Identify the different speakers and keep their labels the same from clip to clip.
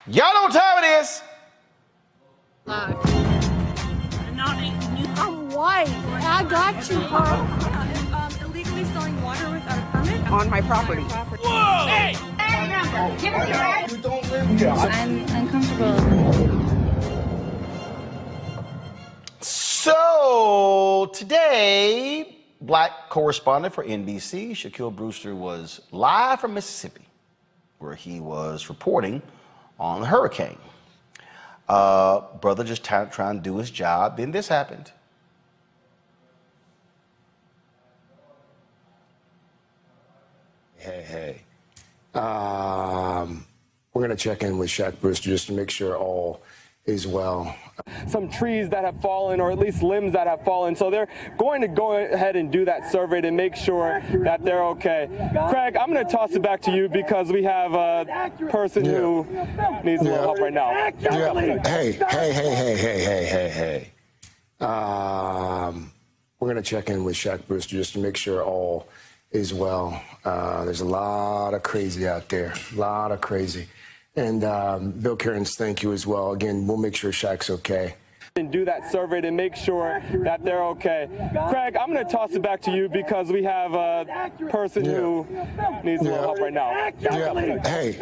Speaker 1: Y'all know what time it is.
Speaker 2: I'm white. I got you, bro.
Speaker 3: Illegally selling water without a permit
Speaker 4: on my property.
Speaker 1: Whoa! Hey!
Speaker 2: You don't live here.
Speaker 3: I'm uncomfortable.
Speaker 1: So today, Black correspondent for NBC, Shaquille Brewster, was live from Mississippi, where he was reporting on the hurricane. Brother just trying to do his job. Then this happened.
Speaker 5: Hey. We're going to check in with Shaq Brewster just to make sure all is well.
Speaker 6: Some trees that have fallen, or at least limbs that have fallen. So they're going to go ahead and do that survey to make sure that they're okay. Craig, I'm going to toss it back to you because we have a person who needs a little help right now.
Speaker 5: Hey. We're going to check in with Shaq Brewster just to make sure all is well. There's a lot of crazy out there, a lot of crazy. And Bill Cairns, thank you as well. Again, we'll make sure Shaq's okay.
Speaker 6: And do that survey to make sure that they're okay. Craig, I'm going to toss it back to you because we have a person who needs a little help right now.
Speaker 5: Hey.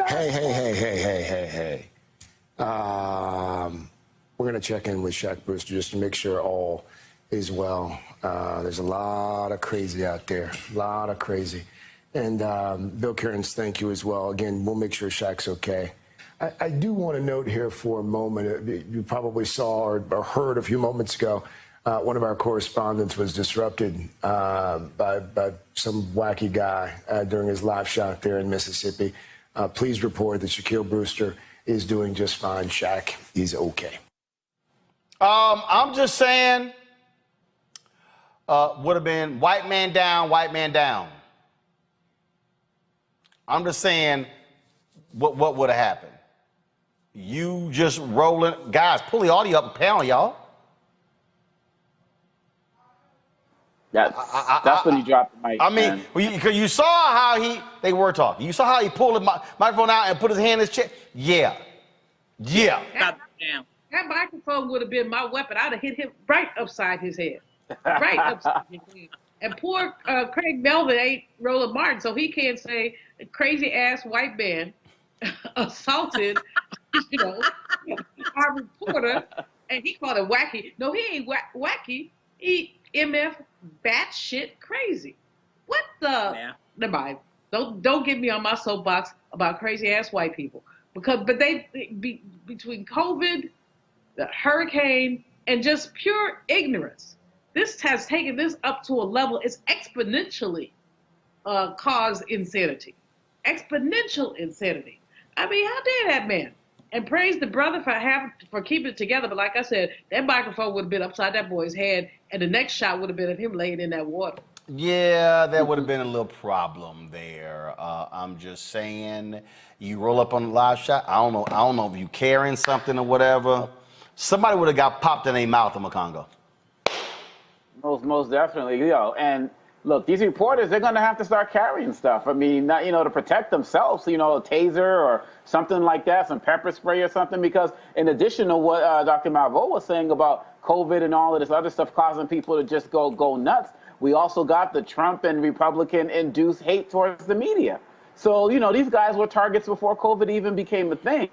Speaker 5: We're going to check in with Shaq Brewster just to make sure all is well. There's a lot of crazy out there, a lot of crazy. And Bill Cairns, thank you as well. Again, we'll make sure Shaq's okay. I do want to note here for a moment, you probably saw or heard a few moments ago, one of our correspondents was disrupted by some wacky guy during his live shot there in Mississippi. Please report that Shaquille Brewster is doing just fine. Shaq is okay.
Speaker 1: I'm just saying, would have been white man down, white man down. I'm just saying, what would have happened? You just rolling, guys, pull the audio up a panel, y'all.
Speaker 7: That's when you drop the mic.
Speaker 1: I mean, because you saw how they were talking. You saw how he pulled the microphone out and put his hand in his chest. Yeah.
Speaker 4: That
Speaker 8: microphone would have been my weapon. I'd have hit him right upside his head. Right upside his head. And poor Craig Melvin ain't Roland Martin, so he can't say crazy ass white man assaulted, our reporter, and he called it wacky. No, he ain't wacky. He MF batshit crazy. What the? Yeah. Never mind. Don't get me on my soapbox about crazy ass white people but between COVID, the hurricane, and just pure ignorance, this has taken this up to a level. It's exponentially caused insanity. Exponential insanity. I mean, how dare that man? And praise the brother for keeping it together. But like I said, that microphone would have been upside that boy's head, and the next shot would have been of him laying in that water.
Speaker 1: Yeah, that would have been a little problem there. I'm just saying, you roll up on the live shot. I don't know if you carrying something or whatever. Somebody would have got popped in their mouth in Macongo.
Speaker 7: Most definitely, and look, these reporters, they're going to have to start carrying stuff. I mean, not, to protect themselves, a taser or something like that, some pepper spray or something, because in addition to what Dr. Malvo was saying about COVID and all of this other stuff causing people to just go nuts, we also got the Trump and Republican-induced hate towards the media. So, these guys were targets before COVID even became a thing.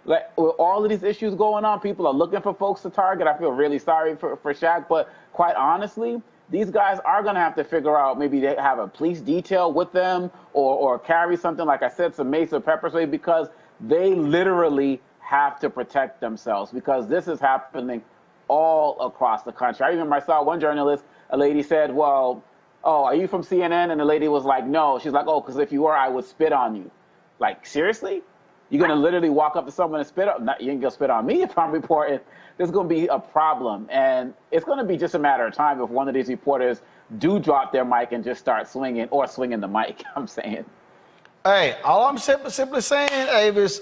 Speaker 7: like with all of these issues going on, people are looking for folks to target. I feel really sorry for Shaq, but quite honestly, these guys are going to have to figure out, maybe they have a police detail with them or carry something, like I said, some mace or pepper spray, because they literally have to protect themselves, because this is happening all across the country. I remember I saw one journalist, a lady said, well, oh, are you from CNN? And the lady was like, no. She's like, oh, because if you were, I would spit on you. Like, seriously? You're going to literally walk up to someone and spit on? No, you ain't going to spit on me if I'm reporting. There's going to be a problem. And it's going to be just a matter of time if one of these reporters do drop their mic and just start swinging the mic, I'm saying.
Speaker 1: Hey, all I'm simply saying, Avis,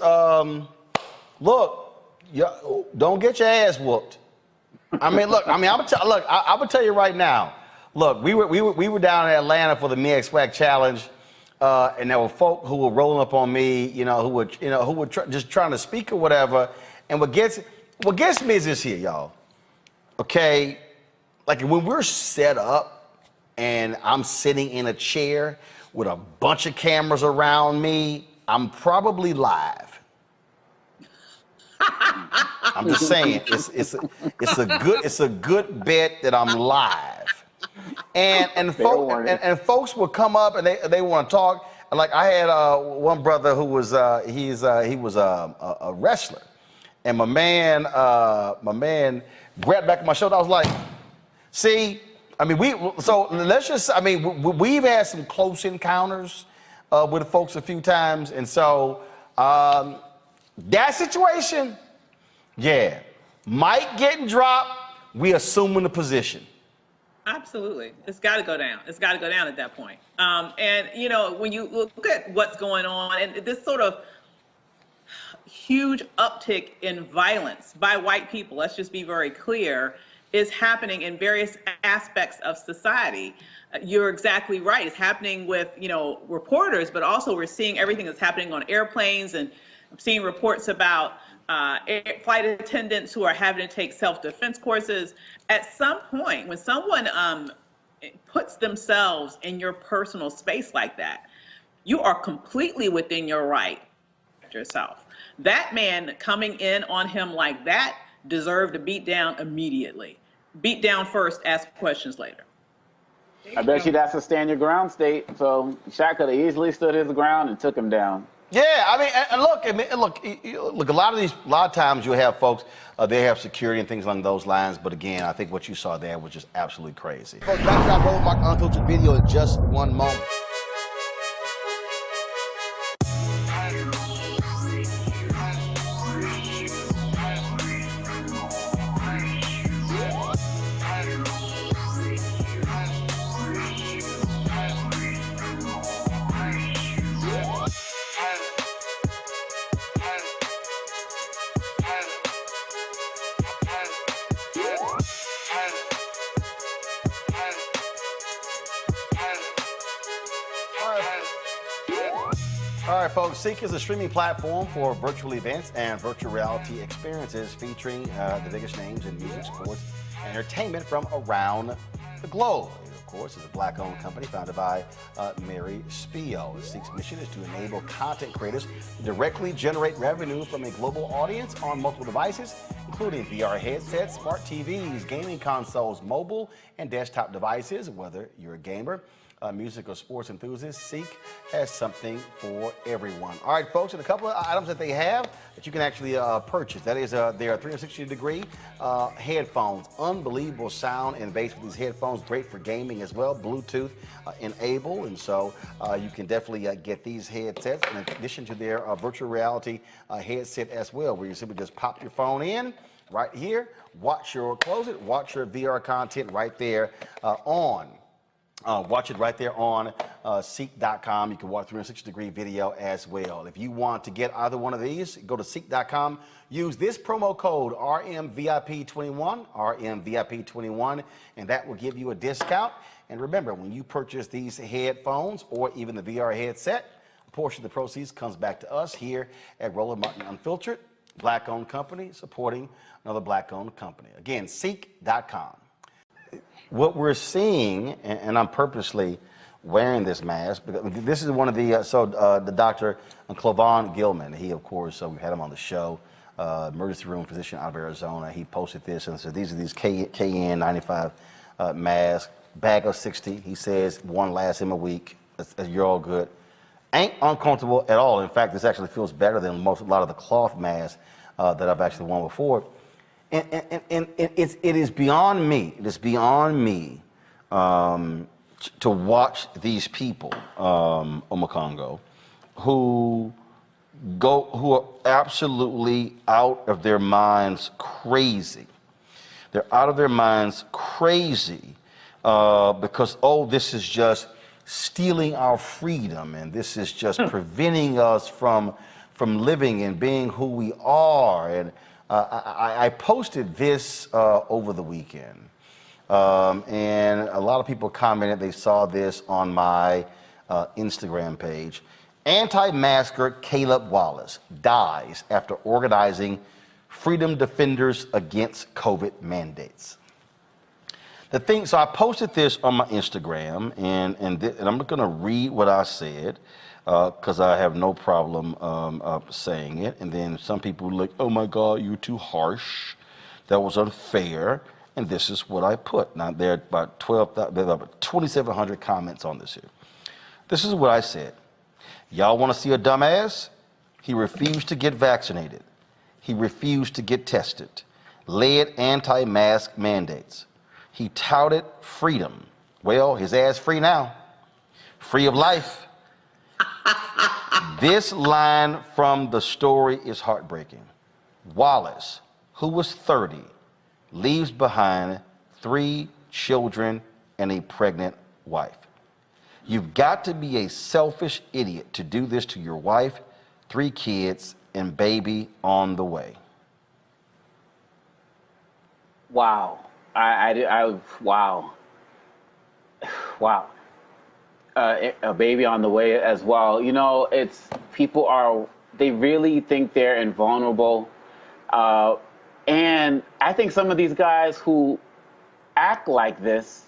Speaker 1: look, don't get your ass whooped. I'm gonna tell you right now. Look, we were down in Atlanta for the Me X Swag Challenge, and there were folk who were rolling up on me, who were just trying to speak or whatever. And what gets me is this here, y'all. Okay, like when we're set up and I'm sitting in a chair with a bunch of cameras around me, I'm probably live. I'm just saying, it's a good bet that I'm live. And folks will come up and they want to talk. Like I had one brother who was he was a wrestler, and my man grabbed back on my shoulder. I was like, see, I mean we've had some close encounters with folks a few times, and so that situation, yeah, mic getting dropped, we assuming the position.
Speaker 4: Absolutely. It's got to go down. It's got to go down at that point. And, when you look at what's going on and this sort of huge uptick in violence by white people, let's just be very clear, is happening in various aspects of society. You're exactly right. It's happening with, reporters, but also we're seeing everything that's happening on airplanes, and I'm seeing reports about flight attendants who are having to take self-defense courses. At some point, when someone puts themselves in your personal space like that, you are completely within your right to protect yourself. That man coming in on him like that deserved to beat down immediately. Beat down first, ask questions later.
Speaker 7: I bet you that's a stand your ground state. So Shaq could have easily stood his ground and took him down.
Speaker 1: Yeah, I mean, and look. A lot of times you have folks, they have security and things along those lines. But again, I think what you saw there was just absolutely crazy. Folks, back to our Roland SMACKS Unfiltered video in just one moment. All right, folks, CEEK is a streaming platform for virtual events and virtual reality experiences featuring the biggest names in music, sports, and entertainment from around the globe. It, of course, is a Black-owned company founded by Mary Spio. CEEK's mission is to enable content creators to directly generate revenue from a global audience on multiple devices, including VR headsets, smart TVs, gaming consoles, mobile and desktop devices. Whether you're a gamer, music or sports enthusiast, CEEK has something for everyone. All right, folks, and a couple of items that they have that you can actually purchase. That is their 360-degree headphones. Unbelievable sound and bass with these headphones. Great for gaming as well. Bluetooth enabled, and so you can definitely get these headsets in addition to their virtual reality headset as well, where you simply just pop your phone in right here, watch your VR content right there on. Watch it right there on CEEK.com. You can watch 360-degree video as well. If you want to get either one of these, go to CEEK.com. Use this promo code RMVIP21, RMVIP21, and that will give you a discount. And remember, when you purchase these headphones or even the VR headset, a portion of the proceeds comes back to us here at Roland Martin Unfiltered, Black-owned company, supporting another Black-owned company. Again, CEEK.com. What we're seeing, and I'm purposely wearing this mask, because this is one of the, the Dr. Clavon Gilman, he, of course, we've had him on the show emergency room physician out of Arizona. He posted this and said, these are these KN95 masks, bag of 60. He says one lasts him a week. You're all good. Ain't uncomfortable at all. In fact, this actually feels better than a lot of the cloth masks that I've actually worn before. And it is beyond me. It is beyond me to watch these people, Omakongo, who are absolutely out of their minds crazy. They're out of their minds crazy because, oh, this is just stealing our freedom, and this is just preventing us from living and being who we are. And I posted this over the weekend, and a lot of people commented they saw this on my Instagram page. Anti-masker Caleb Wallace dies after organizing Freedom Defenders Against COVID Mandates. So I posted this on my Instagram, and I'm going to read what I said, because I have no problem saying it. And then some people were like, oh my God, you're too harsh. That was unfair. And this is what I put. Now, there are about 2,700 comments on this here. This is what I said. Y'all want to see a dumbass? He refused to get vaccinated. He refused to get tested. Led anti-mask mandates. He touted freedom. Well, his ass free now. Free of life. This line from the story is heartbreaking. Wallace, who was 30, leaves behind 3 children and a pregnant wife. You've got to be a selfish idiot to do this to your wife, 3 kids, and baby on the way.
Speaker 7: Wow. Wow. Wow. A baby on the way as well. You know, they really think they're invulnerable. And I think some of these guys who act like this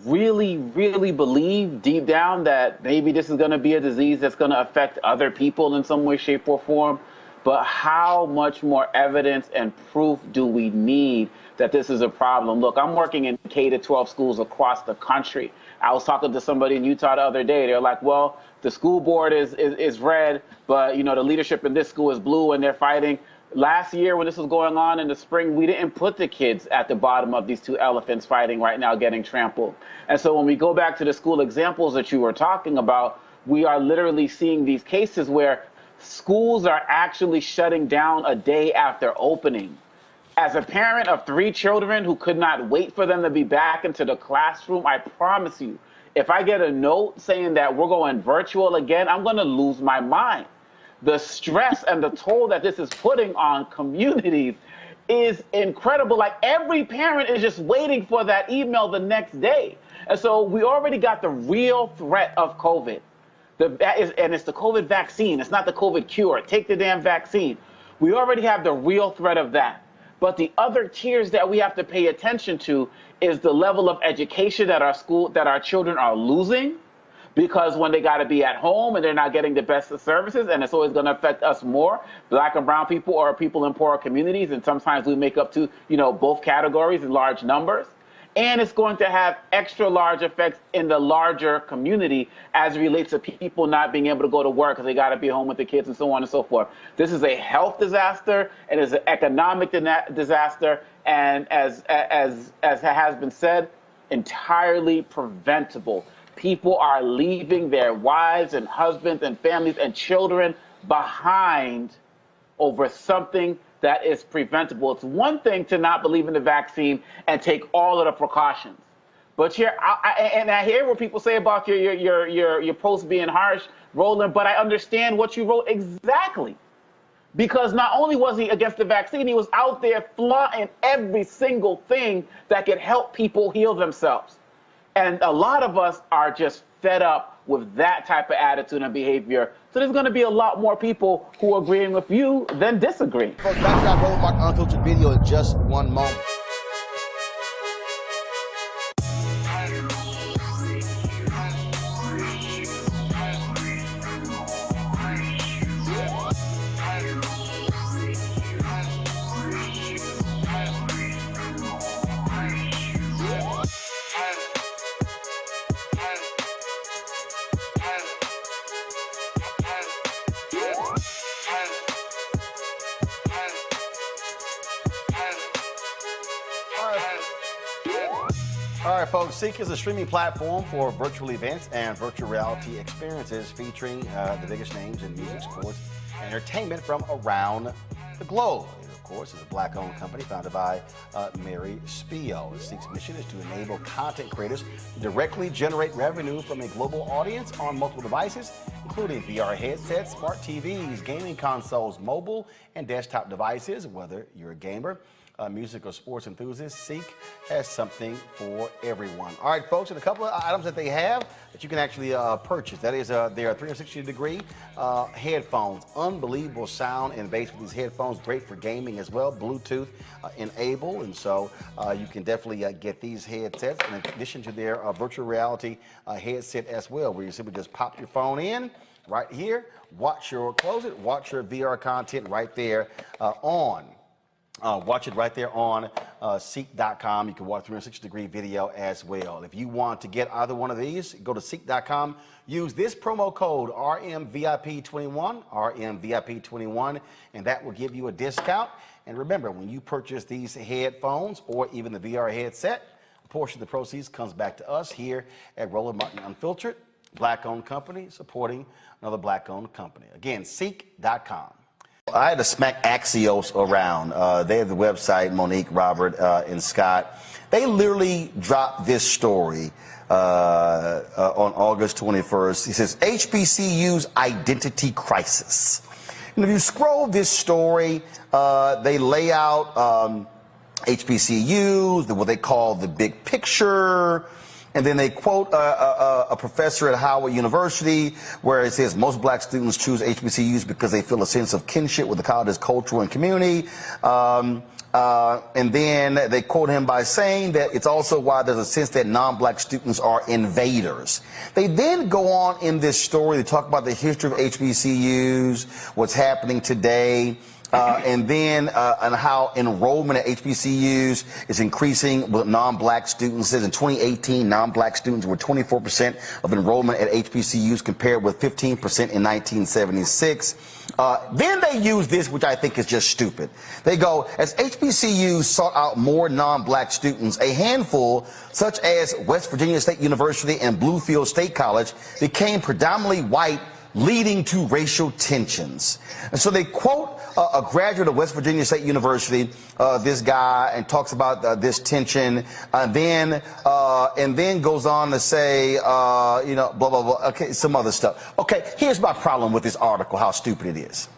Speaker 7: really, really believe deep down that maybe this is going to be a disease that's going to affect other people in some way, shape, or form. But how much more evidence and proof do we need that this is a problem? Look, I'm working in K-12 schools across the country. I was talking to somebody in Utah the other day. They're like, well, the school board is red, but the leadership in this school is blue, and they're fighting. Last year, when this was going on in the spring, we didn't put the kids at the bottom of these 2 elephants fighting right now, getting trampled. And so when we go back to the school examples that you were talking about, we are literally seeing these cases where schools are actually shutting down a day after opening. As a parent of 3 children who could not wait for them to be back into the classroom, I promise you, if I get a note saying that we're going virtual again, I'm going to lose my mind. The stress and the toll that this is putting on communities is incredible. Like, every parent is just waiting for that email the next day. And so we already got the real threat of COVID. And it's the COVID vaccine. It's not the COVID cure. Take the damn vaccine. We already have the real threat of that. But the other tiers that we have to pay attention to is the level of education that our children are losing, because when they got to be at home and they're not getting the best of services, and it's always going to affect us more, Black and brown people or people in poorer communities, and sometimes we make up to both categories in large numbers. And it's going to have extra large effects in the larger community as it relates to people not being able to go to work because they got to be home with the kids and so on and so forth. This is a health disaster, and it's an economic disaster, and as has been said, entirely preventable. People are leaving their wives and husbands and families and children behind over something that is preventable. It's one thing to not believe in the vaccine and take all of the precautions. But I hear what people say about your post being harsh, Roland, but I understand what you wrote exactly. Because not only was he against the vaccine, he was out there flaunting every single thing that could help people heal themselves. And a lot of us are just fed up with that type of attitude and behavior. So there's going to be a lot more people who are agreeing with you than disagreeing.
Speaker 1: Folks, back to that Roland Mark Unfiltered video in just one moment. All right, folks, CEEK is a streaming platform for virtual events and virtual reality experiences featuring the biggest names in music, sports, and entertainment from around the globe. It, of course, is a Black-owned company founded by Mary Spio. CEEK's mission is to enable content creators to directly generate revenue from a global audience on multiple devices, including VR headsets, smart TVs, gaming consoles, mobile and desktop devices. Whether you're a gamer, music or sports enthusiast, CEEK has something for everyone. All right, folks, and a couple of items that they have that you can actually purchase. That is their 360-degree headphones. Unbelievable sound and bass with these headphones. Great for gaming as well. Bluetooth enabled, and so you can definitely get these headsets in addition to their virtual reality headset as well, where you simply just pop your phone in right here, close it, watch your VR content right there watch it right there on CEEK.com. You can watch 360-degree video as well. If you want to get either one of these, go to CEEK.com. Use this promo code RMVIP21, RMVIP21, and that will give you a discount. And remember, when you purchase these headphones or even the VR headset, a portion of the proceeds comes back to us here at Roland Martin Unfiltered, Black-owned company supporting another Black-owned company. Again, CEEK.com. I had to smack Axios around. They have the website, Monique, Robert, and Scott. They literally dropped this story on August 21st. He says, HBCU's identity crisis. And if you scroll this story, they lay out HBCUs, what they call the big picture. And then they quote a professor at Howard University where it says most black students choose HBCUs because they feel a sense of kinship with the college's culture and community. And then they quote him by saying that it's also why there's a sense that non-black students are invaders. They then go on in this story, they talk about the history of HBCUs, what's happening today. And then and how enrollment at HBCUs is increasing with non-black students. It says in 2018, non-black students were 24% of enrollment at HBCUs compared with 15% in 1976. Then they use this, which I think is just stupid. They go, as HBCUs sought out more non-black students, a handful, such as West Virginia State University and Bluefield State College, became predominantly white, leading to racial tensions. And so they quote a graduate of West Virginia State University, this guy, and talks about this tension, and then goes on to say, blah, blah, blah, okay, some other stuff. Okay, here's my problem with this article, how stupid it is.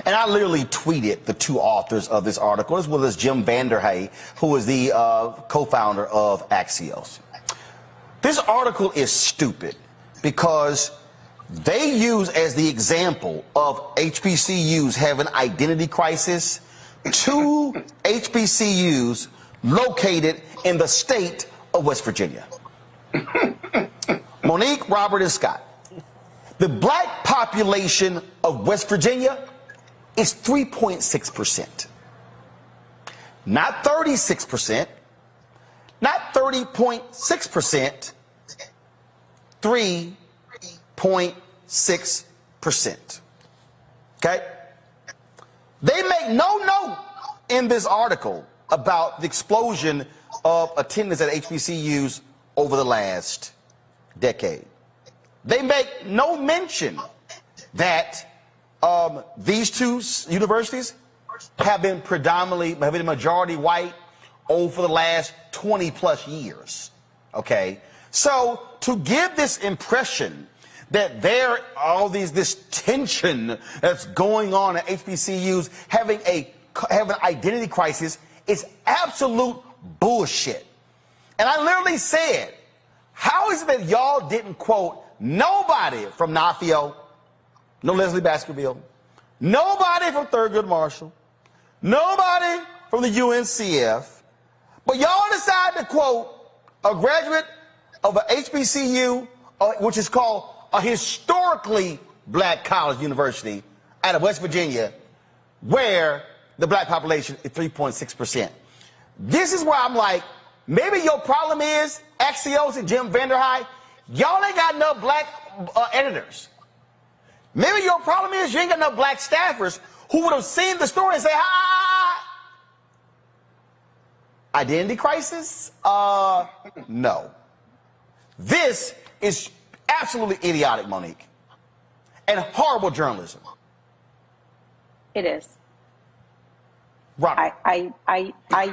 Speaker 1: And I literally tweeted the two authors of this article, as well as Jim Vanderhay, who is the co-founder of Axios. This article is stupid because they use as the example of HBCUs having identity crisis two HBCUs located in the state of West Virginia. Monique, Robert, and Scott. The black population of West Virginia is 3.6%. Not 36%, not 30.6%, 3.6%. Okay? They make no note in this article about the explosion of attendance at HBCUs over the last decade. They make no mention that these two universities have been majority white over the last 20 plus years. Okay? So to give this impression that this tension that's going on at HBCUs having an identity crisis is absolute bullshit. And I literally said, how is it that y'all didn't quote nobody from NAFIO, no Leslie Baskerville, nobody from Thurgood Marshall, nobody from the UNCF, but y'all decided to quote a graduate of an HBCU, which is called a historically black college university out of West Virginia, where the black population is 3.6%. This is where I'm like, maybe your problem is, Axios and Jim Vanderhay, y'all ain't got enough black editors. Maybe your problem is you ain't got enough black staffers who would have seen the story and say, Identity crisis? No. This is absolutely idiotic, Monique, and horrible journalism.
Speaker 9: It is.
Speaker 1: Robert.
Speaker 9: I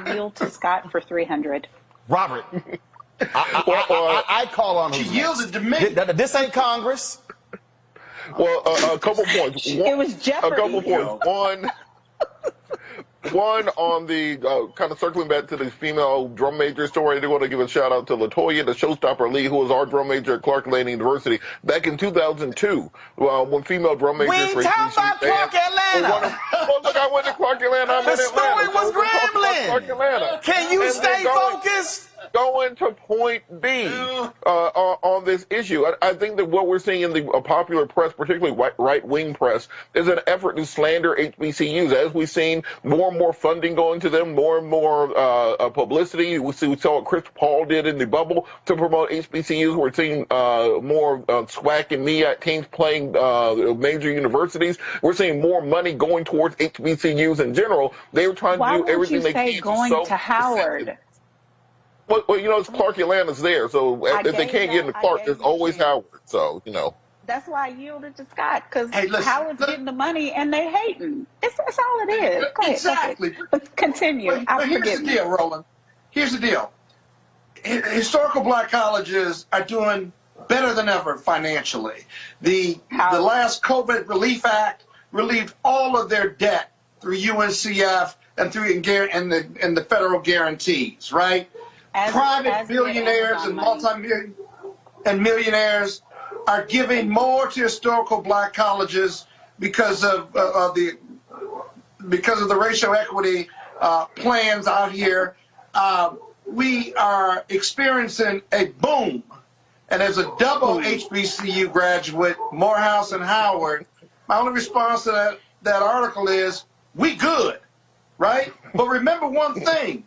Speaker 9: yield to Scott for 300.
Speaker 1: Robert. I call on who's
Speaker 10: She yielded to me.
Speaker 1: This ain't Congress.
Speaker 11: Well, a couple points.
Speaker 9: It was Jeopardy.
Speaker 11: A couple points. One on the kind of circling back to the female drum major story. I do want to give a shout out to LaToya, the showstopper Lee, who was our drum major at Clark Atlanta University back in 2002. When female drum majors.
Speaker 1: We ain't talking about Clark Atlanta.
Speaker 11: Well, look, I went to Clark Atlanta. I'm
Speaker 1: the
Speaker 11: in Atlanta.
Speaker 1: story was Grambling.
Speaker 11: Clark Atlanta.
Speaker 1: Can you stay focused?
Speaker 11: Going to point B on this issue. I think that what we're seeing in the popular press, particularly right-wing press, is an effort to slander HBCUs. As we've seen more and more funding going to them, more and more publicity. We saw what Chris Paul did in the bubble to promote HBCUs. We're seeing more SWAC and MEAC teams playing major universities. We're seeing more money going towards HBCUs in general. They were trying to do everything they can.
Speaker 9: Why would you say going to Howard?
Speaker 11: Well, it's Clark Atlanta's there, so if they can't get into Clark, there's always Howard. So,
Speaker 9: That's why I yielded to Scott, because
Speaker 10: Hey,
Speaker 9: Howard's getting the money and they hating. That's all it is. Go ahead,
Speaker 10: Exactly.
Speaker 9: Go ahead. Continue.
Speaker 10: But here's the deal, Roland. Here's the deal. Historical black colleges are doing better than ever financially. The last COVID Relief Act relieved all of their debt through UNCF and through and the federal guarantees, right? Private billionaires and multi-million and millionaires are giving more to historical black colleges because of the racial equity plans out here. We are experiencing a boom, and as a double HBCU graduate, Morehouse and Howard, my only response to that article is, we good, right? But remember one thing,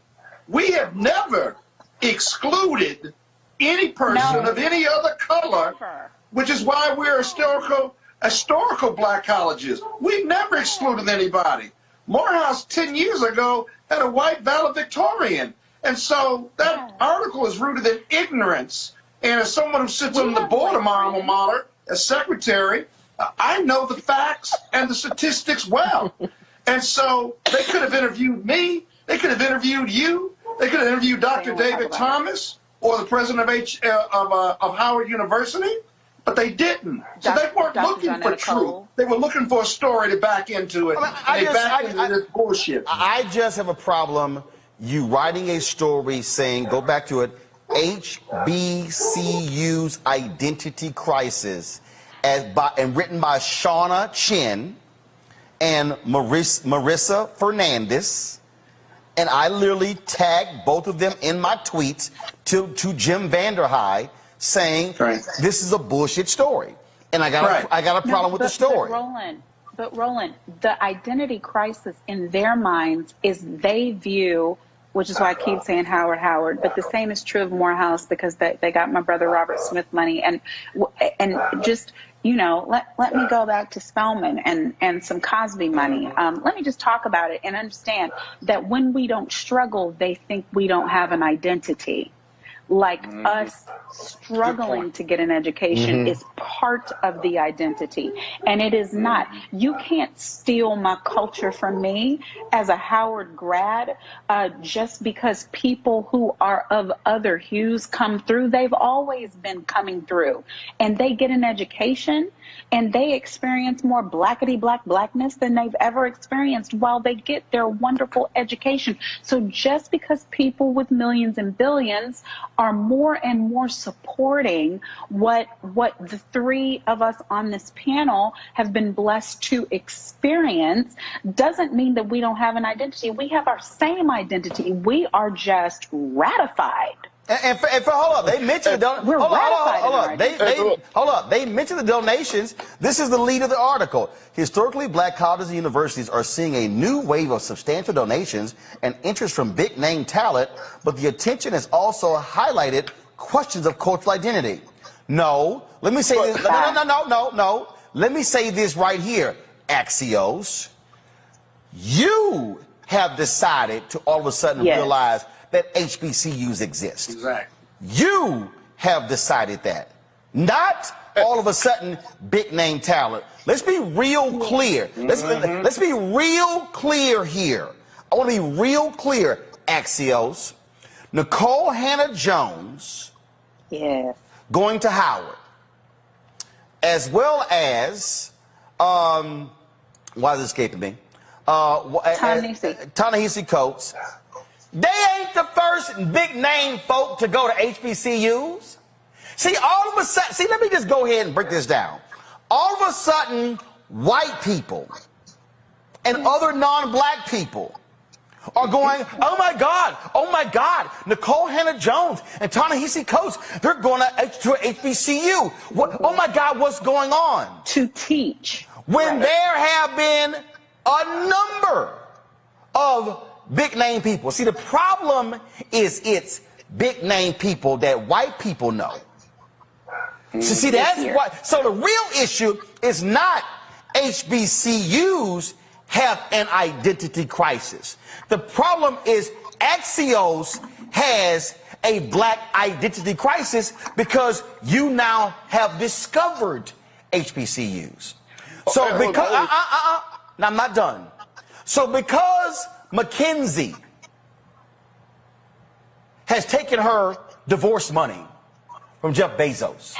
Speaker 10: we have never excluded any person of any other color, which is why we're historical black colleges. We've never excluded anybody. Morehouse 10 years ago had a white valedictorian. And so that article is rooted in ignorance. And as someone who sits on the board of my alma mater, as secretary, I know the facts and the statistics well. And so they could have interviewed me. They could have interviewed you. They could have interviewed Dr. David Thomas or the president of Howard University, but they didn't. So they weren't looking for truth. They were looking for a story to back into it. They backed into this bullshit.
Speaker 1: I just have a problem you writing a story saying, go back to it, HBCU's identity crisis, and written by Shauna Chin and Marissa Fernandez. And I literally tagged both of them in my tweets to Jim Vanderhei saying, this is a bullshit story. And I got a problem with the story.
Speaker 9: But Roland, the identity crisis in their minds is they view, which is why I keep saying Howard, but the same is true of Morehouse because they got my brother Robert Smith money. And just, let me go back to Spelman and some Cosby money. Let me just talk about it and understand that when we don't struggle, they think we don't have an identity. Like us struggling to get an education is part of the identity, and it is not. You can't steal my culture from me as a Howard grad just because people who are of other hues come through. They've always been coming through, and they get an education, and they experience more blackness than they've ever experienced while they get their wonderful education. So just because people with millions and billions are more and more supporting what the three of us on this panel have been blessed to experience doesn't mean that we don't have an identity. We have our same identity. We are just ratified.
Speaker 1: And hold up, they mentioned They mentioned the donations. This is the lead of the article. Historically, black colleges and universities are seeing a new wave of substantial donations and interest from big-name talent, but the attention has also highlighted questions of cultural identity. No, let me say this. No. Let me say this right here, Axios. You have decided to all of a sudden realize that HBCUs exist.
Speaker 10: Exactly.
Speaker 1: You have decided that, not all of a sudden big name talent. Let's be real clear. Let's be real clear here. I want to be real clear. Axios, Nicole Hannah-Jones,
Speaker 9: Yes.
Speaker 1: going to Howard, as well as why is it escaping me? Ta-Nehisi Coates. They ain't the first big name folk to go to HBCUs. See, all of a sudden, let me just go ahead and break this down. All of a sudden, white people and other non-black people are going, oh my God, Nicole Hannah-Jones and Ta-Nehisi Coates, they're going to HBCU. Oh my God, what's going on?
Speaker 9: To teach.
Speaker 1: When there have been a number of big name people. See, the problem is it's big name people that white people know. So see, that's why. So the real issue is not HBCUs have an identity crisis. The problem is Axios has a black identity crisis because you now have discovered HBCUs. So because now I'm not done. So because Mackenzie has taken her divorce money from Jeff Bezos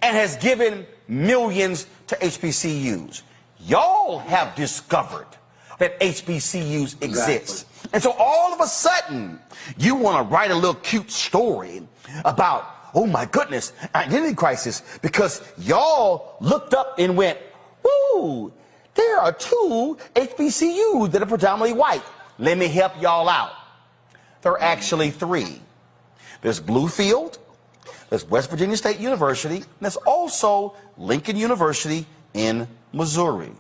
Speaker 1: and has given millions to HBCUs, y'all have discovered that HBCUs exist. And so all of a sudden, you want to write a little cute story about, oh my goodness, identity crisis, because y'all looked up and went, woo, there are 2 HBCUs that are predominantly white. Let me help y'all out. There are actually 3. There's Bluefield, there's West Virginia State University, and there's also Lincoln University in Missouri.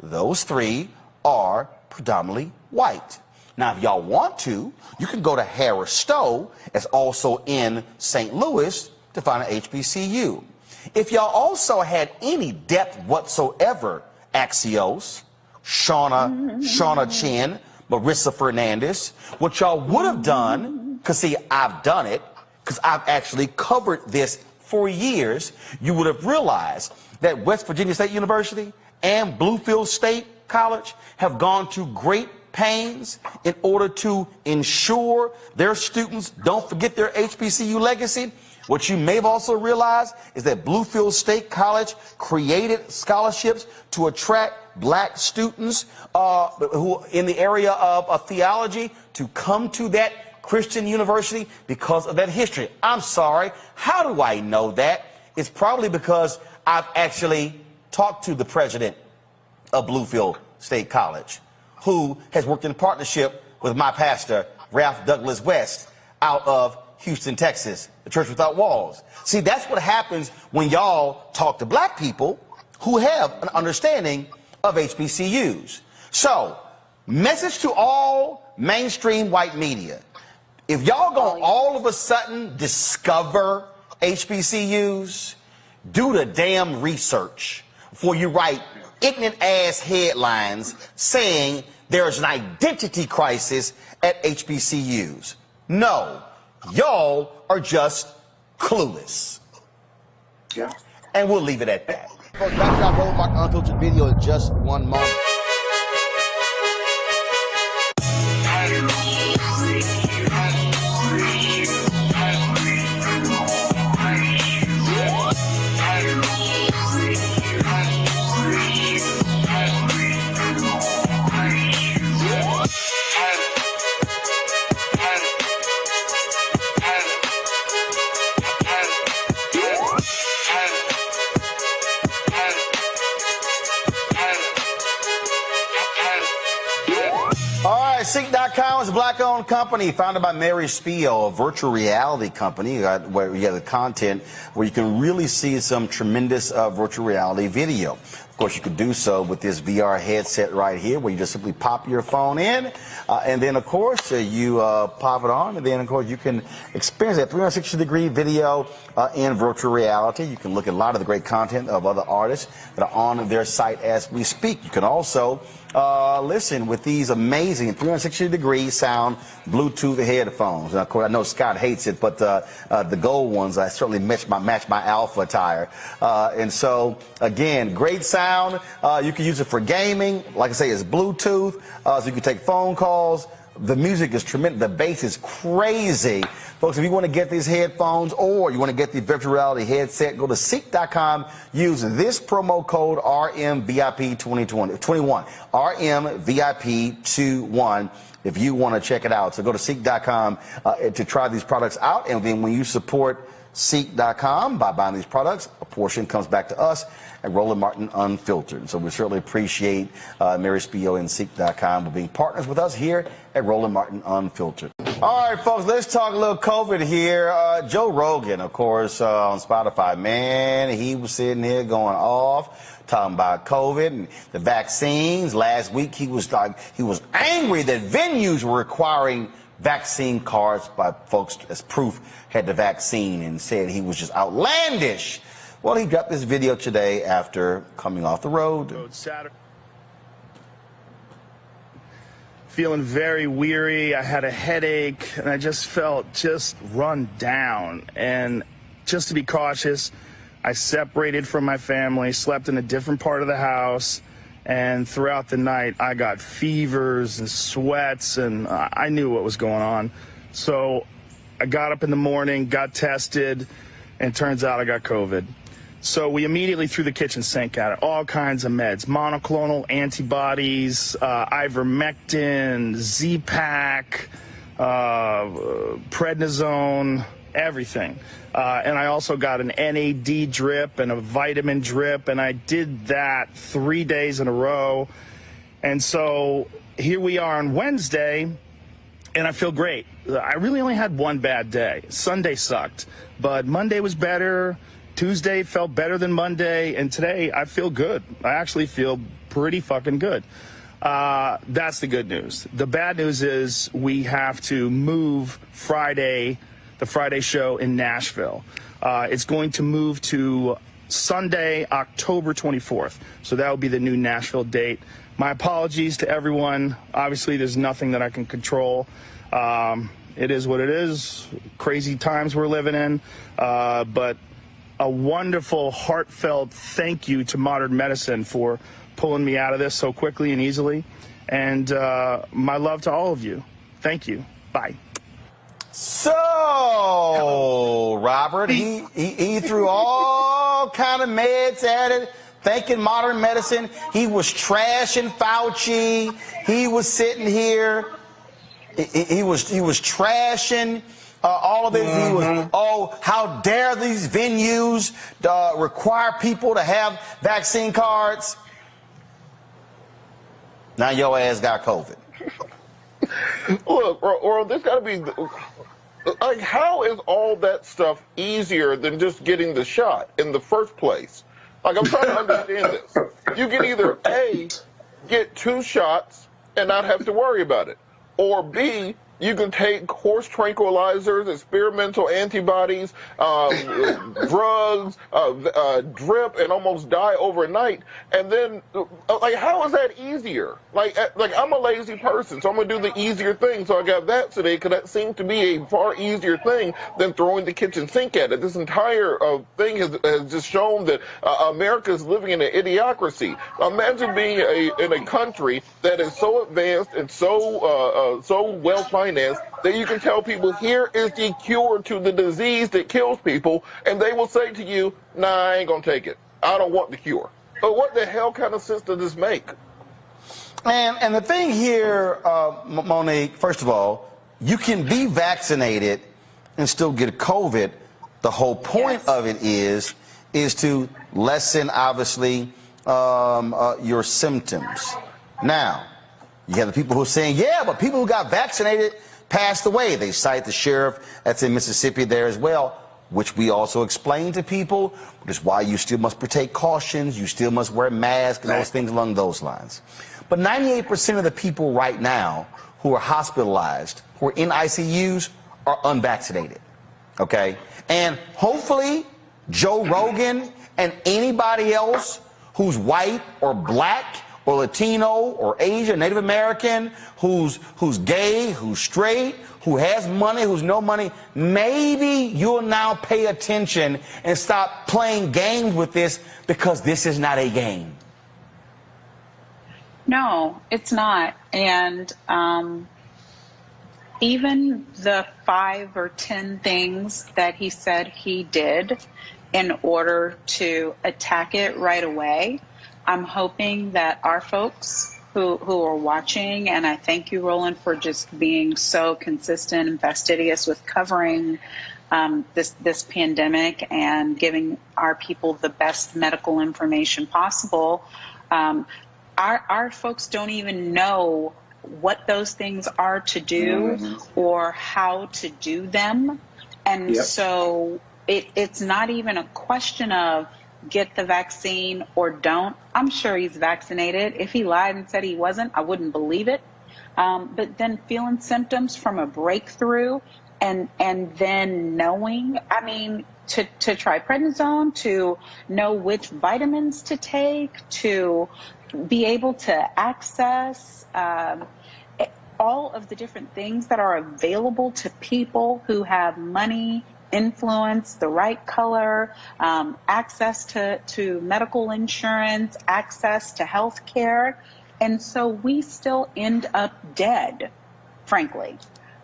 Speaker 1: Those 3 are predominantly white. Now, if y'all want to, you can go to Harris Stowe, that's also in St. Louis, to find an HBCU. If y'all also had any depth whatsoever, Axios, Shauna Chin, Marissa Fernandez, what y'all would have done, because see, I've done it, because I've actually covered this for years, you would have realized that West Virginia State University and Bluefield State College have gone to great pains in order to ensure their students don't forget their HBCU legacy. What you may have also realized is that Bluefield State College created scholarships to attract black students who in the area of theology to come to that Christian university because of that history. I'm sorry, how do I know that? It's probably because I've actually talked to the president of Bluefield State College, who has worked in partnership with my pastor, Ralph Douglas West, out of Houston, Texas, the Church Without Walls. See, that's what happens when y'all talk to black people who have an understanding of HBCUs. So, message to all mainstream white media. If y'all gonna all of a sudden discover HBCUs, do the damn research before you write ignorant ass headlines saying there's an identity crisis at HBCUs. No, y'all are just clueless.
Speaker 10: Yeah.
Speaker 1: And we'll leave it at that. Folks, back to our Roll Mark Unfiltered video in just one moment. CEEK.com is a black-owned company founded by Mary Spiel, a virtual reality company where you have the content where you can really see some tremendous virtual reality video. Of course, you can do so with this VR headset right here, where you just simply pop your phone in, and then, of course, you pop it on, and then, of course, you can experience that 360-degree video in virtual reality. You can look at a lot of the great content of other artists that are on their site as we speak. You can also listen, with these amazing 360-degree sound Bluetooth headphones. And of course, I know Scott hates it, but the gold ones, I certainly match my Alpha attire. And so, again, great sound. You can use it for gaming. Like I say, it's Bluetooth, so you can take phone calls. The music is tremendous. The bass is crazy. Folks, if you want to get these headphones or you want to get the virtual reality headset, go to CEEK.com. Use this promo code RMVIP2021. RMVIP21 if you want to check it out. So go to CEEK.com to try these products out. And then when you support CEEK.com by buying these products, a portion comes back to us at Roland Martin Unfiltered. So we certainly appreciate Mary Spio and CEEK.com for being partners with us here at Roland Martin Unfiltered. All right, folks, let's talk a little COVID here. Joe Rogan, of course, on Spotify, man, he was sitting here going off, talking about COVID and the vaccines. Last week, he was angry that venues were requiring vaccine cards by folks as proof had the vaccine, and said he was just outlandish. Well, he dropped this video today after coming off the road.
Speaker 12: Feeling very weary. I had a headache, and I just felt run down. And just to be cautious, I separated from my family, slept in a different part of the house, and throughout the night, I got fevers and sweats, and I knew what was going on. So I got up in the morning, got tested, and turns out I got COVID. So we immediately threw the kitchen sink at it, all kinds of meds, monoclonal antibodies, ivermectin, Z-Pak, prednisone, everything. And I also got an NAD drip and a vitamin drip, and I did that 3 days in a row. And so here we are on Wednesday, and I feel great. I really only had one bad day. Sunday sucked, but Monday was better. Tuesday felt better than Monday, and today I feel good. I actually feel pretty fucking good. That's the good news. The bad news is we have to move the Friday show in Nashville. It's going to move to Sunday, October 24th. So that will be the new Nashville date. My apologies to everyone. Obviously, there's nothing that I can control. It is what it is. Crazy times we're living in. But a wonderful, heartfelt thank you to modern medicine for pulling me out of this so quickly and easily. And my love to all of you. Thank you. Bye.
Speaker 1: So, Robert, he threw all kind of meds at it, thanking modern medicine. He was trashing Fauci. He was sitting here. He was trashing all of this. He was, oh, how dare these venues require people to have vaccine cards? Now your ass got COVID.
Speaker 11: Look, or there's got to be, like, how is all that stuff easier than just getting the shot in the first place? Like, I'm trying to understand this. You can either A, get 2 shots and not have to worry about it, or B, you can take horse tranquilizers, experimental antibodies, drugs, drip, and almost die overnight. And then, like, how is that easier? Like I'm a lazy person, so I'm going to do the easier thing. So I got that today because that seemed to be a far easier thing than throwing the kitchen sink at it. This entire thing has just shown that America is living in an idiocracy. Imagine being in a country that is so advanced and so well financed that you can tell people, here is the cure to the disease that kills people, and they will say to you, nah, I ain't gonna take it. I don't want the cure. But what the hell kind of sense does this make?
Speaker 1: And the thing here, Monique, first of all, you can be vaccinated and still get COVID. The whole point of it is to lessen, obviously, your symptoms. Now, you have the people who are saying, yeah, but people who got vaccinated passed away. They cite the sheriff that's in Mississippi there as well, which we also explain to people, which is why you still must take cautions, you still must wear masks and those things along those lines. But 98% of the people right now who are hospitalized, who are in ICUs, are unvaccinated, okay? And hopefully Joe Rogan and anybody else who's white or black or Latino or Asian, Native American, who's gay, who's straight, who has money, who's no money, maybe you'll now pay attention and stop playing games with this, because this is not a game.
Speaker 9: No, it's not. And even the 5 or 10 things that he said he did in order to attack it right away, I'm hoping that our folks who are watching, and I thank you, Roland, for just being so consistent and fastidious with covering this pandemic and giving our people the best medical information possible. Our folks don't even know what those things are to do or how to do them. And so it's not even a question of get the vaccine or don't. I'm sure he's vaccinated. If he lied and said he wasn't, I wouldn't believe it. But then feeling symptoms from a breakthrough and then knowing, I mean, to try prednisone, to know which vitamins to take, to be able to access all of the different things that are available to people who have money, influence, the right color, access to medical insurance, access to health care. And so we still end up dead, frankly.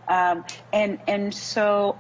Speaker 9: And so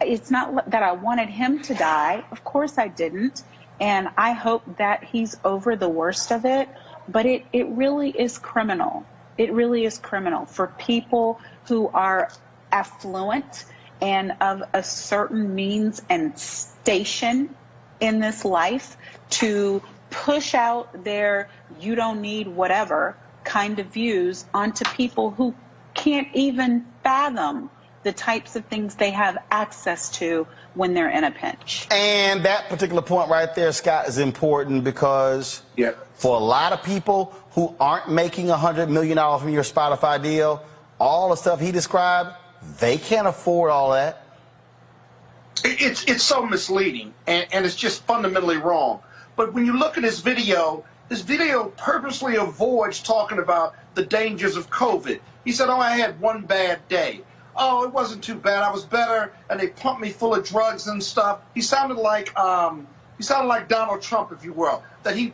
Speaker 9: it's not that I wanted him to die. Of course I didn't. And I hope that he's over the worst of it. But it really is criminal. It really is criminal for people who are affluent and of a certain means and station in this life to push out their you don't need whatever kind of views onto people who can't even fathom the types of things they have access to when they're in a pinch.
Speaker 1: And that particular point right there, Scott, is important because for a lot of people who aren't making $100 million from your Spotify deal, all the stuff he described, they can't afford all that.
Speaker 10: It's so misleading, and it's just fundamentally wrong. But when you look at his video purposely avoids talking about the dangers of COVID. He said, oh, I had one bad day. Oh, it wasn't too bad. I was better, and they pumped me full of drugs and stuff. He sounded like Donald Trump, if you will, that he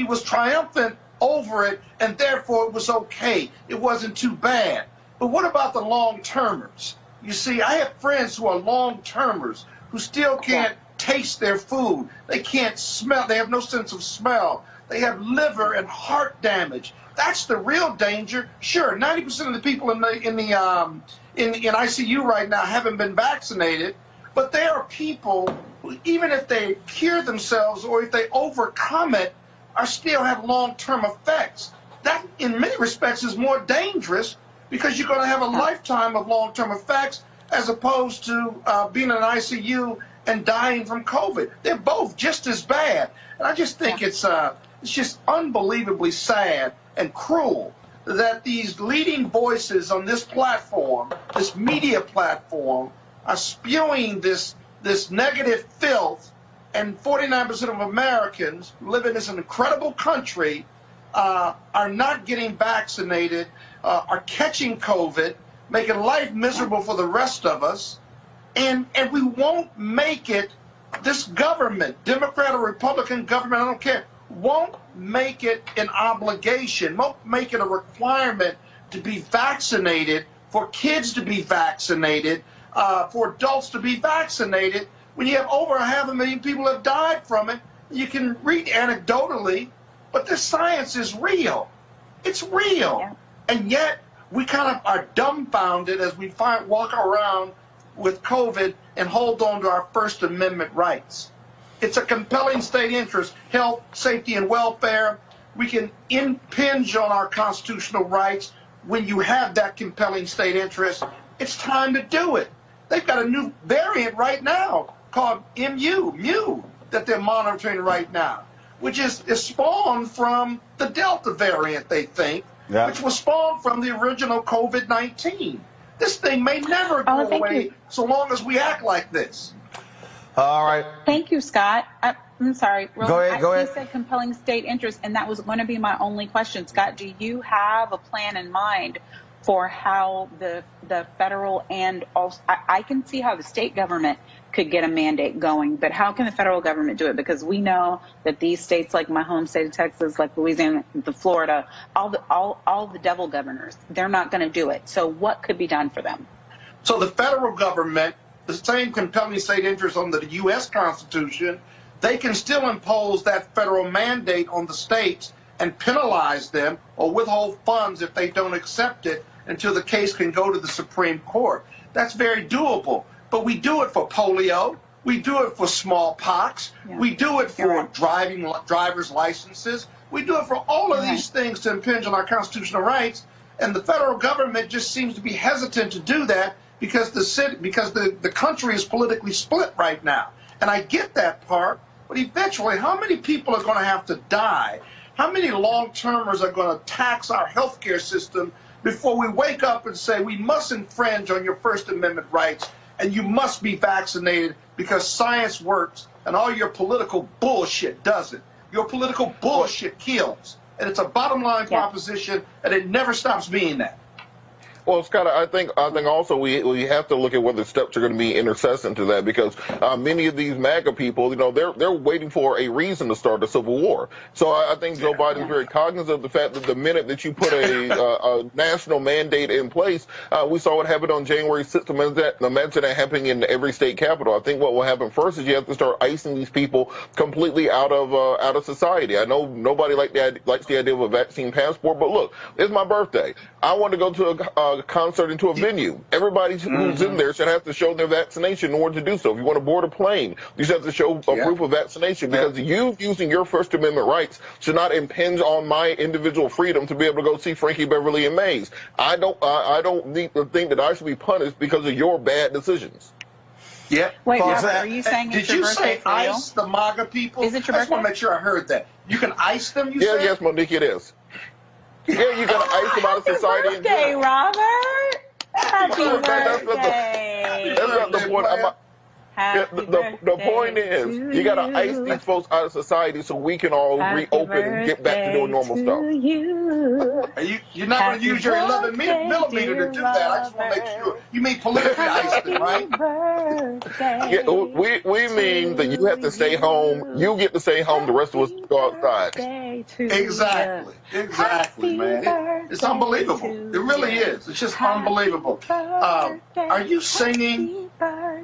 Speaker 10: was triumphant over it, and therefore it was okay. It wasn't too bad. But what about the long-termers? You see, I have friends who are long-termers who still can't taste their food. They can't smell. They have no sense of smell. They have liver and heart damage. That's the real danger. Sure, 90% of the people in ICU right now haven't been vaccinated, but there are people who, even if they cure themselves or if they overcome it, are still have long-term effects. That, in many respects, is more dangerous because you're going to have a lifetime of long-term effects as opposed to being in an ICU and dying from COVID. They're both just as bad. And I just think it's just unbelievably sad and cruel that these leading voices on this platform, this media platform, are spewing this negative filth, and 49% of Americans who live in this incredible country are not getting vaccinated, are catching COVID, making life miserable for the rest of us, and we won't make it, this government, Democrat or Republican government, I don't care, won't make it an obligation, won't make it a requirement to be vaccinated, for kids to be vaccinated, for adults to be vaccinated, when you have over 500,000 people have died from it. You can read anecdotally, but this science is real. It's real. Yeah. And yet we kind of are dumbfounded as we walk around with COVID and hold on to our First Amendment rights. It's a compelling state interest, health, safety, and welfare. We can impinge on our constitutional rights when you have that compelling state interest. It's time to do it. They've got a new variant right now called Mu, that they're monitoring right now, which is spawned from the Delta variant, they think, which was spawned from the original COVID-19. This thing may never go away so long as we act like this.
Speaker 1: All right.
Speaker 9: Thank you, Scott. I'm sorry, Roland.
Speaker 1: Go ahead.
Speaker 9: You said compelling state interest, and that was going to be my only question. Scott, do you have a plan in mind for how the federal and also, I can see how the state government could get a mandate going, but how can the federal government do it? Because we know that these states, like my home state of Texas, like Louisiana, the Florida, all the devil governors, they're not going to do it. So what could be done for them?
Speaker 10: So the federal government, the same compelling state interest under the U.S. Constitution, they can still impose that federal mandate on the states and penalize them or withhold funds if they don't accept it until the case can go to the Supreme Court. That's very doable. But we do it for polio. We do it for smallpox. Yeah. We do it for driver's licenses. We do it for all of these things to impinge on our constitutional rights. And the federal government just seems to be hesitant to do that because the country is politically split right now. And I get that part, but eventually, how many people are going to have to die? How many long-termers are going to tax our healthcare system before we wake up and say we must infringe on your First Amendment rights and you must be vaccinated because science works and all your political bullshit doesn't? Your political bullshit kills. And it's a bottom-line proposition, and it never stops being that.
Speaker 11: Well, Scott, I think also we have to look at whether steps are going to be intercessant to that, because many of these MAGA people, they're waiting for a reason to start a civil war. So I think Joe Biden's very cognizant of the fact that the minute that you put a national mandate in place, we saw what happened on January 6th. Imagine that happening in every state capital. I think what will happen first is you have to start icing these people completely out of society. I know nobody likes the idea of a vaccine passport, but look, it's my birthday. I want to go to a concert into a venue. Everybody who's in there should have to show their vaccination in order to do so. If you want to board a plane, you should have to show a proof of vaccination, because you using your First Amendment rights should not impinge on my individual freedom to be able to go see Frankie Beverly and Mays. I don't need to think that I should be punished because of your bad decisions.
Speaker 10: Yeah.
Speaker 9: Wait, Robert, are you saying
Speaker 10: did
Speaker 9: it's your
Speaker 10: you
Speaker 9: birthday
Speaker 10: say
Speaker 9: for real?
Speaker 10: ice the MAGA people?
Speaker 9: Is it your
Speaker 10: I just want to
Speaker 9: birthday?
Speaker 10: make sure I heard that. You can ice them, you said?
Speaker 11: Yes, Monique, it is. Yeah, you got to ice them out of society in general.
Speaker 9: Robert. Happy birthday.
Speaker 11: That's not the point. The point is, you got to ice these folks out of society so we can all reopen and get back to doing normal stuff.
Speaker 10: You're not going to use your 11 millimeter to do that. I just want to make sure. You mean politically ice them, right?
Speaker 11: Yeah, we mean that you have to stay home. You get to stay home. The rest of us go outside.
Speaker 10: Exactly, man. It's unbelievable. It really is. It's just unbelievable. Are you singing?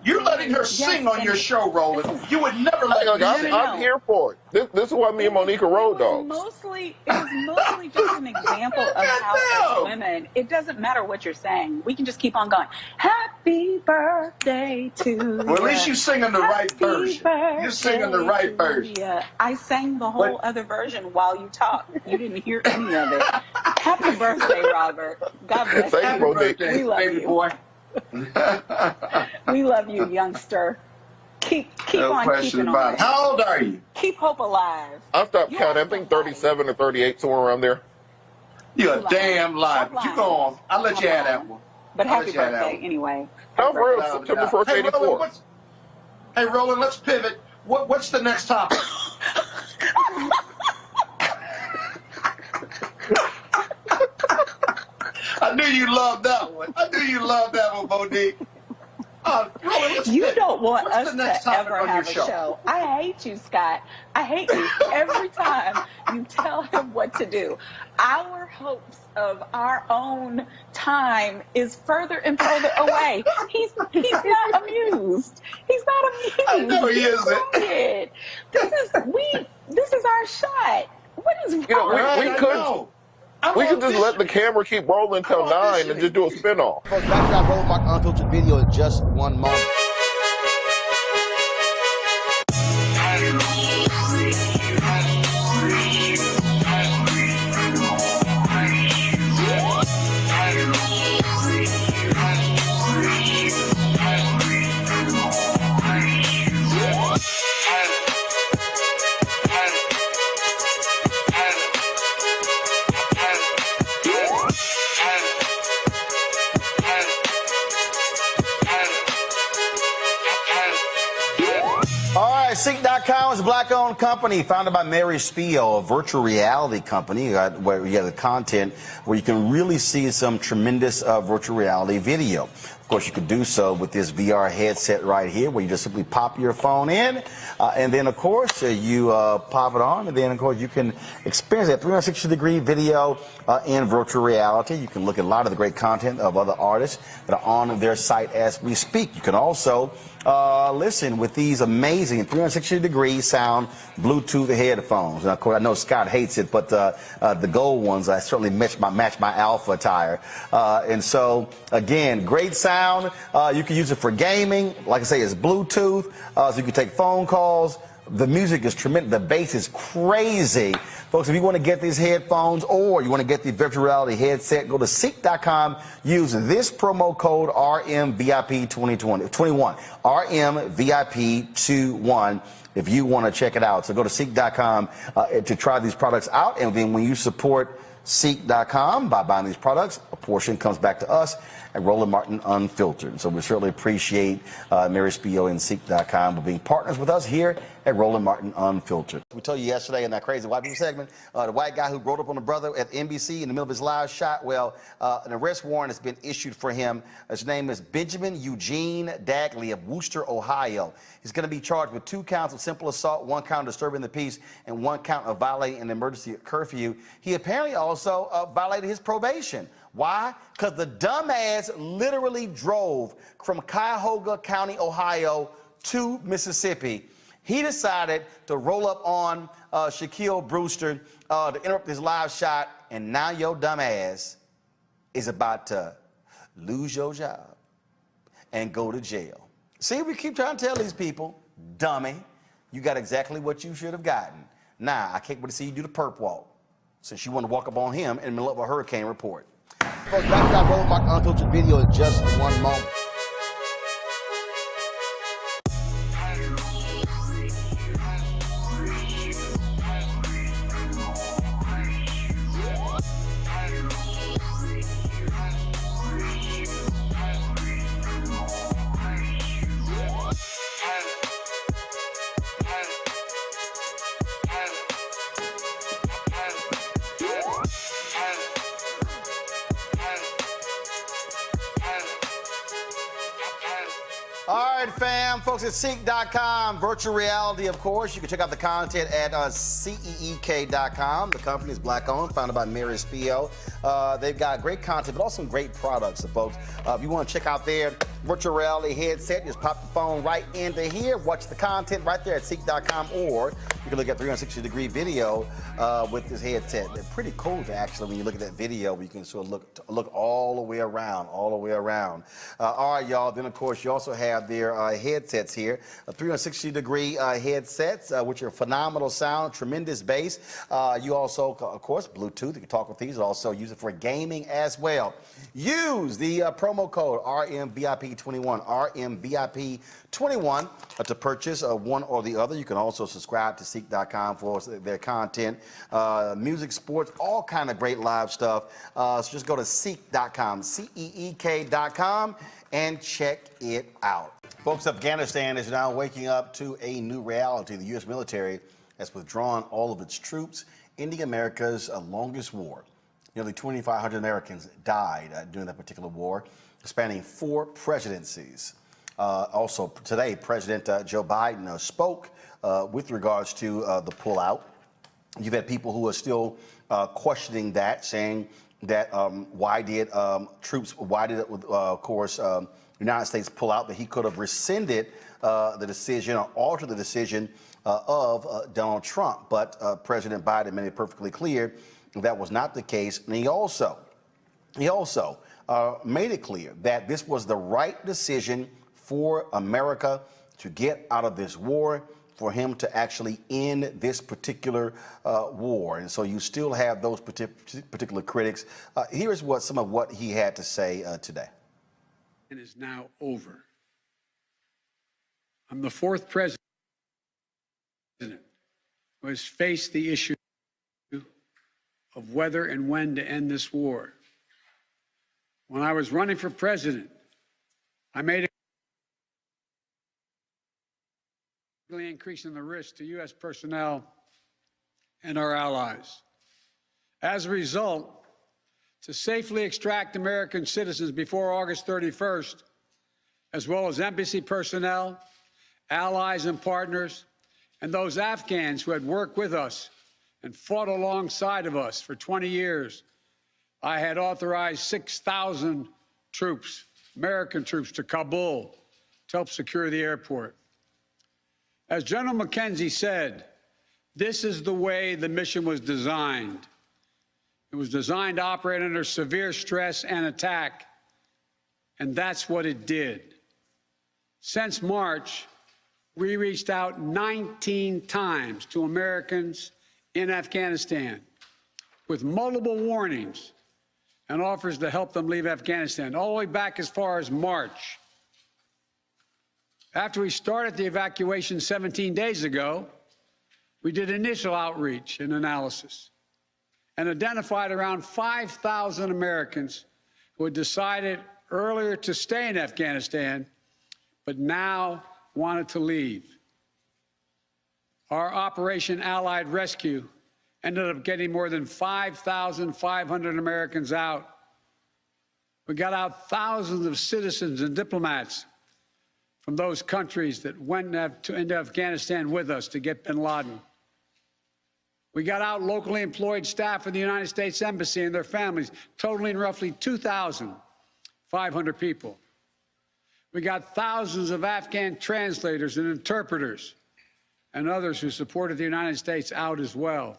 Speaker 10: You're letting her sing on your show, Roland. You would never let me sing.
Speaker 11: I'm here for it. This is why me and Monica road dogs.
Speaker 9: It was mostly just an example of how as women, it doesn't matter what you're saying. We can just keep on going. Happy birthday to you.
Speaker 10: Well, at least you're singing the right version. You're singing the right version.
Speaker 9: Yeah, I sang the whole other version while you talked. You didn't hear any of it. Happy birthday, Robert. God bless you.
Speaker 10: Happy birthday,
Speaker 9: we love
Speaker 10: baby
Speaker 9: you.
Speaker 10: boy.
Speaker 9: We love you, youngster. Keep
Speaker 10: no
Speaker 9: on
Speaker 10: question
Speaker 9: keeping
Speaker 10: about
Speaker 9: on.
Speaker 10: it. How old are you?
Speaker 9: Keep hope alive.
Speaker 11: I stopped counting. I think 37 or 38, somewhere around there.
Speaker 10: You're a damn lie. But you go on. I'll let you have that one.
Speaker 9: But happy birthday anyway.
Speaker 11: How real? September 1st, 84.
Speaker 10: Hey, Roland, let's pivot. What's the next topic? I knew you loved that one. Monique. Roland,
Speaker 9: you don't want us to ever have a show. I hate you, Scott. I hate you every time you tell him what to do. Our hopes of our own time is further and further away. He's not amused. He's not amused.
Speaker 10: I know he isn't.
Speaker 9: This is our shot. What is wrong?
Speaker 11: We could just let the camera keep rolling until 9 and just do a spin-off.
Speaker 1: Folks, back to our Roland Mark Unfiltered video in just 1 moment. CEEK.com is a black-owned company founded by Mary Spio, a virtual reality company where you have the content where you can really see some tremendous virtual reality video. Of course, you could do so with this VR headset right here, where you just simply pop your phone in, and then, of course, you pop it on, and then, of course, you can experience that 360-degree video in virtual reality. You can look at a lot of the great content of other artists that are on their site as we speak. You can also listen with these amazing 360-degree sound Bluetooth headphones. And of course, I know Scott hates it, but the gold ones, I certainly match my alpha attire. And so, again, great sound. You can use it for gaming. Like I say, it's Bluetooth, so you can take phone calls. The music is tremendous. The bass is crazy. Folks, if you want to get these headphones or you want to get the virtual reality headset, go to CEEK.com. Use this promo code RMVIP2021. RMVIP21 if you want to check it out. So go to CEEK.com to try these products out. And then when you support CEEK.com by buying these products, a portion comes back to us at Roland Martin Unfiltered. So we certainly appreciate Mary Spio and CEEK.com for being partners with us here at Roland Martin Unfiltered. We told you yesterday in that crazy white people segment, the white guy who rode up on the brother at NBC in the middle of his live shot, well, an arrest warrant has been issued for him. His name is Benjamin Eugene Dagley of Wooster, Ohio. He's going to be charged with 2 counts of simple assault, 1 count of disturbing the peace, and 1 count of violating an emergency curfew. He apparently also violated his probation. Why? Because the dumbass literally drove from Cuyahoga County, Ohio to Mississippi. He decided to roll up on Shaquille Brewster to interrupt his live shot, and now your dumbass is about to lose your job and go to jail. See, we keep trying to tell these people, dummy, you got exactly what you should have gotten. Now, I can't wait to see you do the perp walk, since you want to walk up on him in the middle of a hurricane report. Folks, back to that Roland Martin Unfiltered video in just one moment. All right, fam, folks, at CEEK.com, virtual reality, of course. You can check out the content at CEEK.com. The company is black-owned, founded by Mary Spio. They've got great content, but also some great products, folks. If you want to check out their virtual reality headset, just pop the phone right into here, watch the content right there at CEEK.com, or you can look at 360-degree video with this headset. They're pretty cool, actually, when you look at that video. You can sort of look all the way around, all right, y'all. Then, of course, you also have their headsets here, 360-degree headsets, which are phenomenal sound, tremendous bass. You also, of course, Bluetooth. You can talk with these. Also use it for gaming as well. Use the promo code RMVIP21, RMVIP21 to purchase one or the other. You can also subscribe to CEEK.com for their content, music, sports, all kind of great live stuff. So just go to CEEK.com, CEEK.com, and check it out. Folks, Afghanistan is now waking up to a new reality. The U.S. military has withdrawn all of its troops, ending America's longest war. Nearly 2,500 Americans died during that particular war, spanning 4 presidencies. Also, today, President Joe Biden spoke with regards to the pullout. You've had people who are still questioning that, saying that why did of course, the United States pull out, that he could have rescinded the decision or altered the decision of Donald Trump. But President Biden made it perfectly clear that was not the case. And he also made it clear that this was the right decision for America to get out of this war, for him to actually end this particular war. And so you still have those particular critics. Here's some of what he had to say today.
Speaker 13: It is now over. I'm the 4th president who has faced the issue of whether and when to end this war. When I was running for president, I made a increasing the risk to U.S. personnel and our allies. As a result, to safely extract American citizens before August 31st, as well as embassy personnel, allies and partners, and those Afghans who had worked with us and fought alongside of us for 20 years, I had authorized 6,000 troops, American troops, to Kabul to help secure the airport. As General McKenzie said, this is the way the mission was designed. It was designed to operate under severe stress and attack, and that's what it did. Since March, we reached out 19 times to Americans in Afghanistan with multiple warnings and offers to help them leave Afghanistan, all the way back as far as March. After we started the evacuation 17 days ago, we did initial outreach and analysis and identified around 5,000 Americans who had decided earlier to stay in Afghanistan, but now wanted to leave. Our Operation Allied Rescue ended up getting more than 5,500 Americans out. We got out thousands of citizens and diplomats from those countries that went into Afghanistan with us to get bin Laden. We got out locally employed staff of the United States Embassy and their families, totaling roughly 2,500 people. We got thousands of Afghan translators and interpreters and others who supported the United States out as well.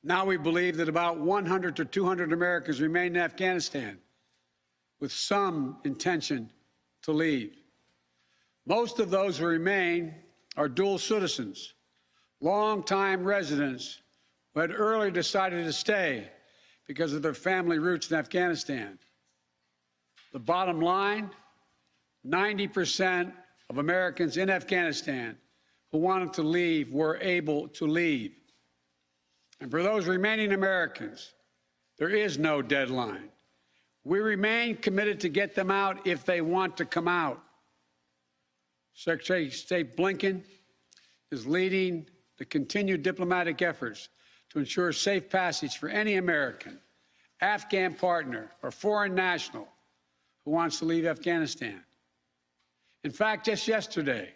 Speaker 13: Now we believe that about 100 to 200 Americans remain in Afghanistan with some intention to leave. Most of those who remain are dual citizens, longtime residents who had earlier decided to stay because of their family roots in Afghanistan. The bottom line, 90% of Americans in Afghanistan who wanted to leave were able to leave. And for those remaining Americans, there is no deadline. We remain committed to get them out if they want to come out. Secretary of State Blinken is leading the continued diplomatic efforts to ensure safe passage for any American, Afghan partner, or foreign national who wants to leave Afghanistan. In fact, just yesterday,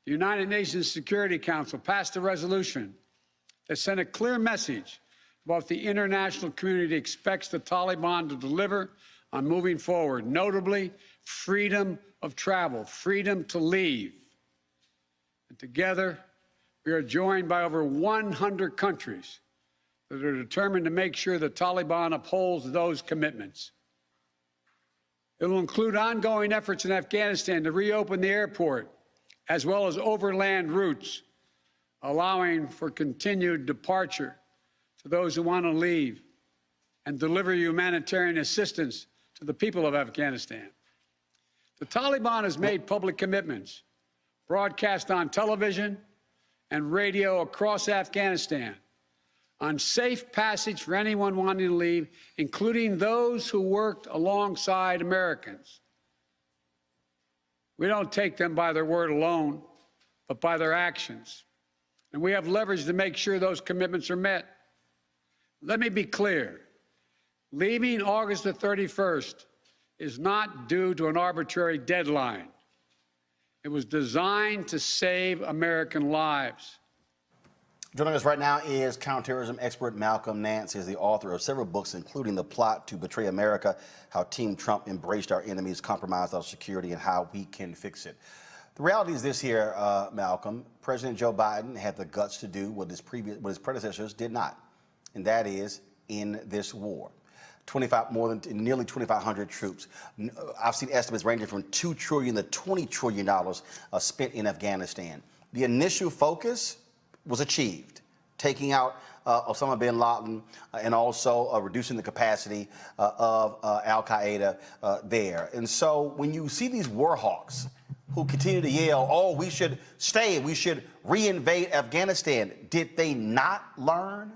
Speaker 13: the United Nations Security Council passed a resolution that sent a clear message about what the international community expects the Taliban to deliver on moving forward, notably freedom of travel, freedom to leave. And together, we are joined by over 100 countries that are determined to make sure the Taliban upholds those commitments. It will include ongoing efforts in Afghanistan to reopen the airport, as well as overland routes, allowing for continued departure to those who want to leave and deliver humanitarian assistance to the people of Afghanistan. The Taliban has made public commitments, broadcast on television and radio across Afghanistan, on safe passage for anyone wanting to leave, including those who worked alongside Americans. We don't take them by their word alone, but by their actions. And we have leverage to make sure those commitments are met. Let me be clear. Leaving August the 31st is not due to an arbitrary deadline. It was designed to save American lives.
Speaker 1: Joining us right now is counterterrorism expert Malcolm Nance. He is the author of several books, including The Plot to Betray America, How Team Trump Embraced Our Enemies, Compromised Our Security, and How We Can Fix It. The reality is this here, Malcolm. President Joe Biden had the guts to do what his predecessors did not, and that is end this war. Nearly 2,500 troops. I've seen estimates ranging from $2 trillion to $20 trillion spent in Afghanistan. The initial focus was achieved, taking out Osama bin Laden and also reducing the capacity of Al-Qaeda there. And so when you see these war hawks who continue to yell, oh, we should stay, we should reinvade Afghanistan, did they not learn?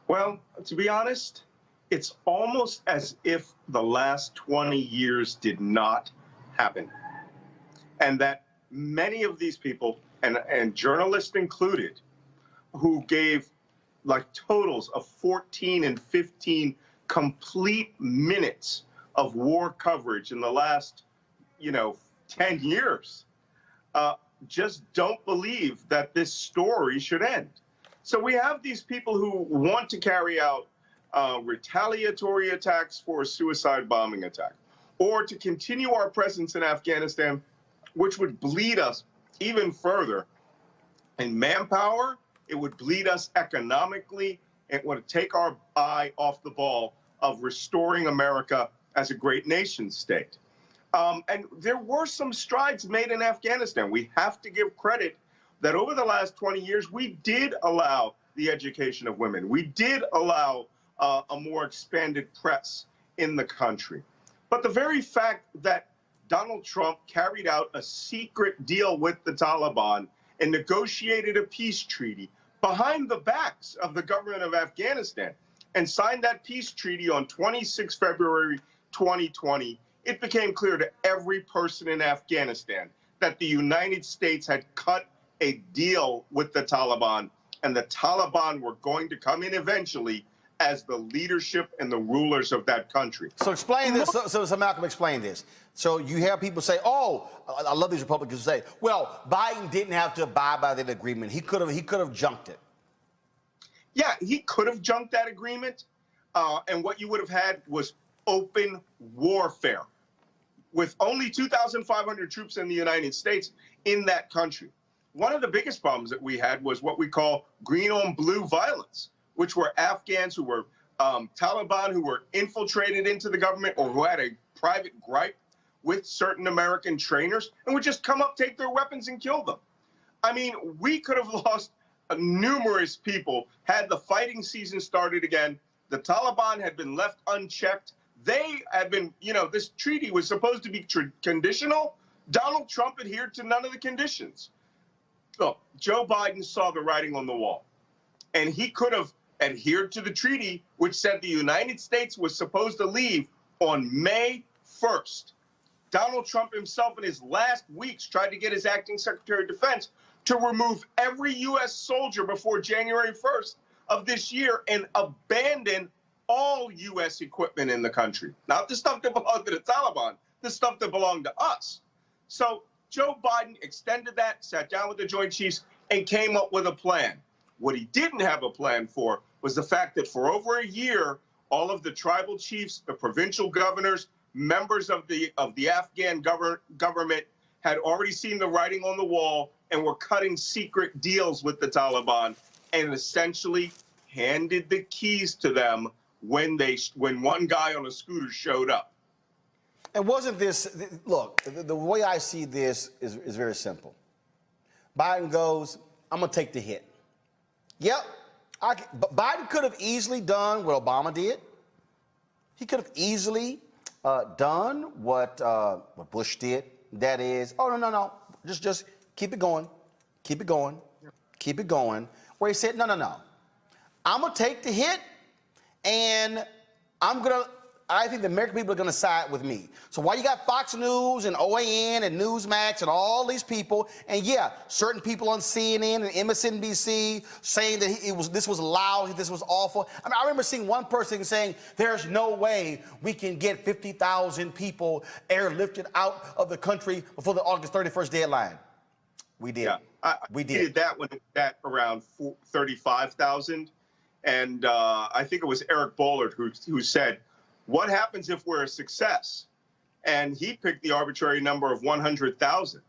Speaker 14: Well, to be honest, it's almost as if the last 20 years did not happen. and that many of these people, and journalists included, who gave like totals of 14 and 15 complete minutes of war coverage in the last, 10 years, just don't believe that this story should end. So we have these people who want to carry out retaliatory attacks for a suicide bombing attack, or to continue our presence in Afghanistan, which would bleed us even further in manpower. It would bleed us economically. It would take our eye off the ball of restoring America as a great nation state. And there were some strides made in Afghanistan. We have to give credit that over the last 20 years, we did allow the education of women. We did allow a more expanded press in the country. But the very fact that Donald Trump carried out a secret deal with the Taliban and negotiated a peace treaty behind the backs of the government of Afghanistan and signed that peace treaty on 26 February 2020, it became clear to every person in Afghanistan that the United States had cut a deal with the Taliban, and the Taliban were going to come in eventually as the leadership and the rulers of that country.
Speaker 1: So explain this. So Malcolm, explain this. So you hear people say, "Oh, I love these Republicans say, well, Biden didn't have to abide by that agreement. He could have junked it."
Speaker 14: Yeah, he could have junked that agreement, and what you would have had was open warfare with only 2,500 troops in the United States in that country. One of the biggest problems that we had was what we call green on blue violence, which were Afghans who were Taliban who were infiltrated into the government or who had a private gripe with certain American trainers and would just come up, take their weapons, and kill them. I mean, we could have lost numerous people had the fighting season started again. The Taliban had been left unchecked. They had been, this treaty was supposed to be conditional. Donald Trump adhered to none of the conditions. Look, Joe Biden saw the writing on the wall, and he could have adhered to the treaty, which said the United States was supposed to leave on May 1st. Donald Trump himself in his last weeks tried to get his acting Secretary of Defense to remove every U.S. soldier before January 1st of this year and abandon all U.S. equipment in the country. Not the stuff that belonged to the Taliban, the stuff that belonged to us. So Joe Biden extended that, sat down with the Joint Chiefs, and came up with a plan. What he didn't have a plan for was the fact that for over a year, all of the tribal chiefs, the provincial governors, members of the Afghan government had already seen the writing on the wall and were cutting secret deals with the Taliban and essentially handed the keys to them when one guy on a scooter showed up.
Speaker 1: And wasn't this, look, the way I see this is very simple. Biden goes, I'm going to take the hit. Yep. Biden could have easily done what Obama did. He could have easily done what Bush did. That is, oh, no. Just keep it going. Keep it going. Keep it going. Where he said, no. I'm going to take the hit, and I think the American people are going to side with me. So while you got Fox News and OAN and Newsmax and all these people, and yeah, certain people on CNN and MSNBC saying that this was loud, this was awful. I mean, I remember seeing one person saying, there's no way we can get 50,000 people airlifted out of the country before the August 31st deadline. We did.
Speaker 14: Yeah,
Speaker 1: we did.
Speaker 14: We did that when it was at around 35,000. And I think it was Eric Bollard who said, what happens if we're a success? And he picked the arbitrary number of 100,000.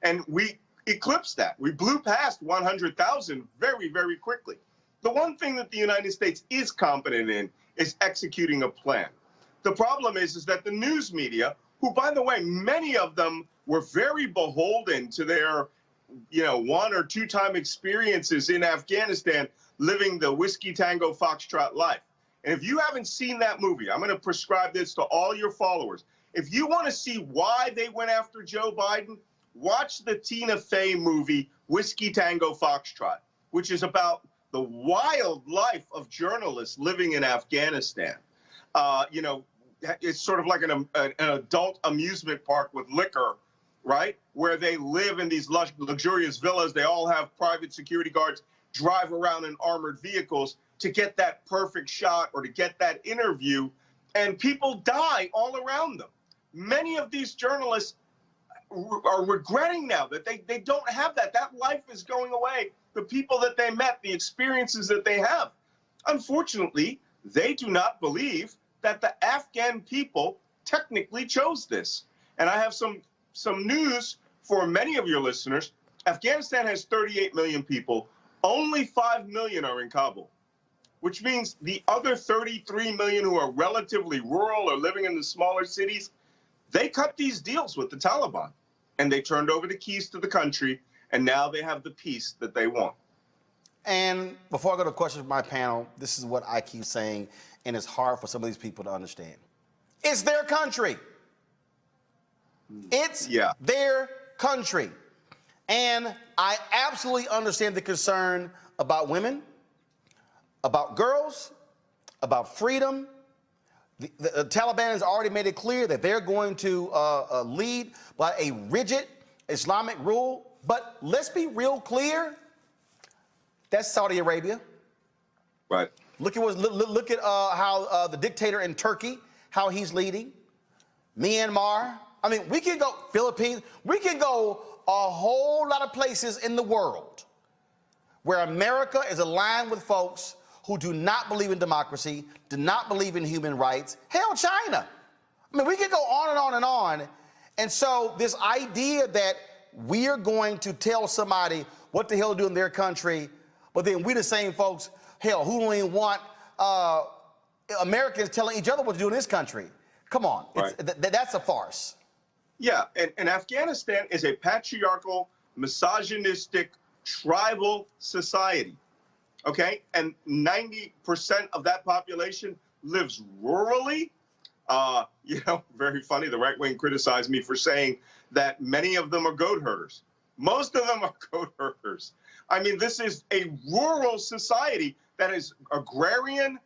Speaker 14: And we eclipsed that. We blew past 100,000 very, very quickly. The one thing that the United States is competent in is executing a plan. The problem is that the news media, who, by the way, many of them were very beholden to their, 1 or 2 time experiences in Afghanistan, living the Whiskey Tango Foxtrot life. And if you haven't seen that movie, I'm going to prescribe this to all your followers. If you want to see why they went after Joe Biden, watch the Tina Fey movie, Whiskey Tango Foxtrot, which is about the wild life of journalists living in Afghanistan. It's sort of like an adult amusement park with liquor right? Where they live in these luxurious villas. They all have private security guards, drive around in armored vehicles to get that perfect shot or to get that interview, and people die all around them. Many of these journalists are regretting now that they don't have that. That life is going away. The people that they met, the experiences that they have. Unfortunately, they do not believe that the Afghan people technically chose this. And I have some news for many of your listeners. Afghanistan has 38 million people. Only 5 million are in Kabul, which means the other 33 million who are relatively rural or living in the smaller cities, they cut these deals with the Taliban, and they turned over the keys to the country, and now they have the peace that they want.
Speaker 1: And before I go to questions from my panel, this is what I keep saying, and it's hard for some of these people to understand. It's their country. It's their country. And I absolutely understand the concern about women, about girls, about freedom. The Taliban has already made it clear that they're going to lead by a rigid Islamic rule. But let's be real clear. That's Saudi Arabia.
Speaker 14: Right.
Speaker 1: Look at how the dictator in Turkey, how he's leading. Myanmar. I mean, we can go Philippines. We can go a whole lot of places in the world where America is aligned with folks who do not believe in democracy, do not believe in human rights. Hell, China. I mean, we can go on and on and on. And so this idea that we are going to tell somebody what the hell to do in their country, but then we the same folks, hell, who don't even want Americans telling each other what to do in this country. Come on,
Speaker 14: right.
Speaker 1: That's a farce.
Speaker 14: Yeah, and Afghanistan is a patriarchal, misogynistic, tribal society, okay? And 90% of that population lives rurally. You know, very funny, the right wing criticized me for saying that many of them are goat herders. Most of them are goat herders. I mean, this is a rural society that is agrarian.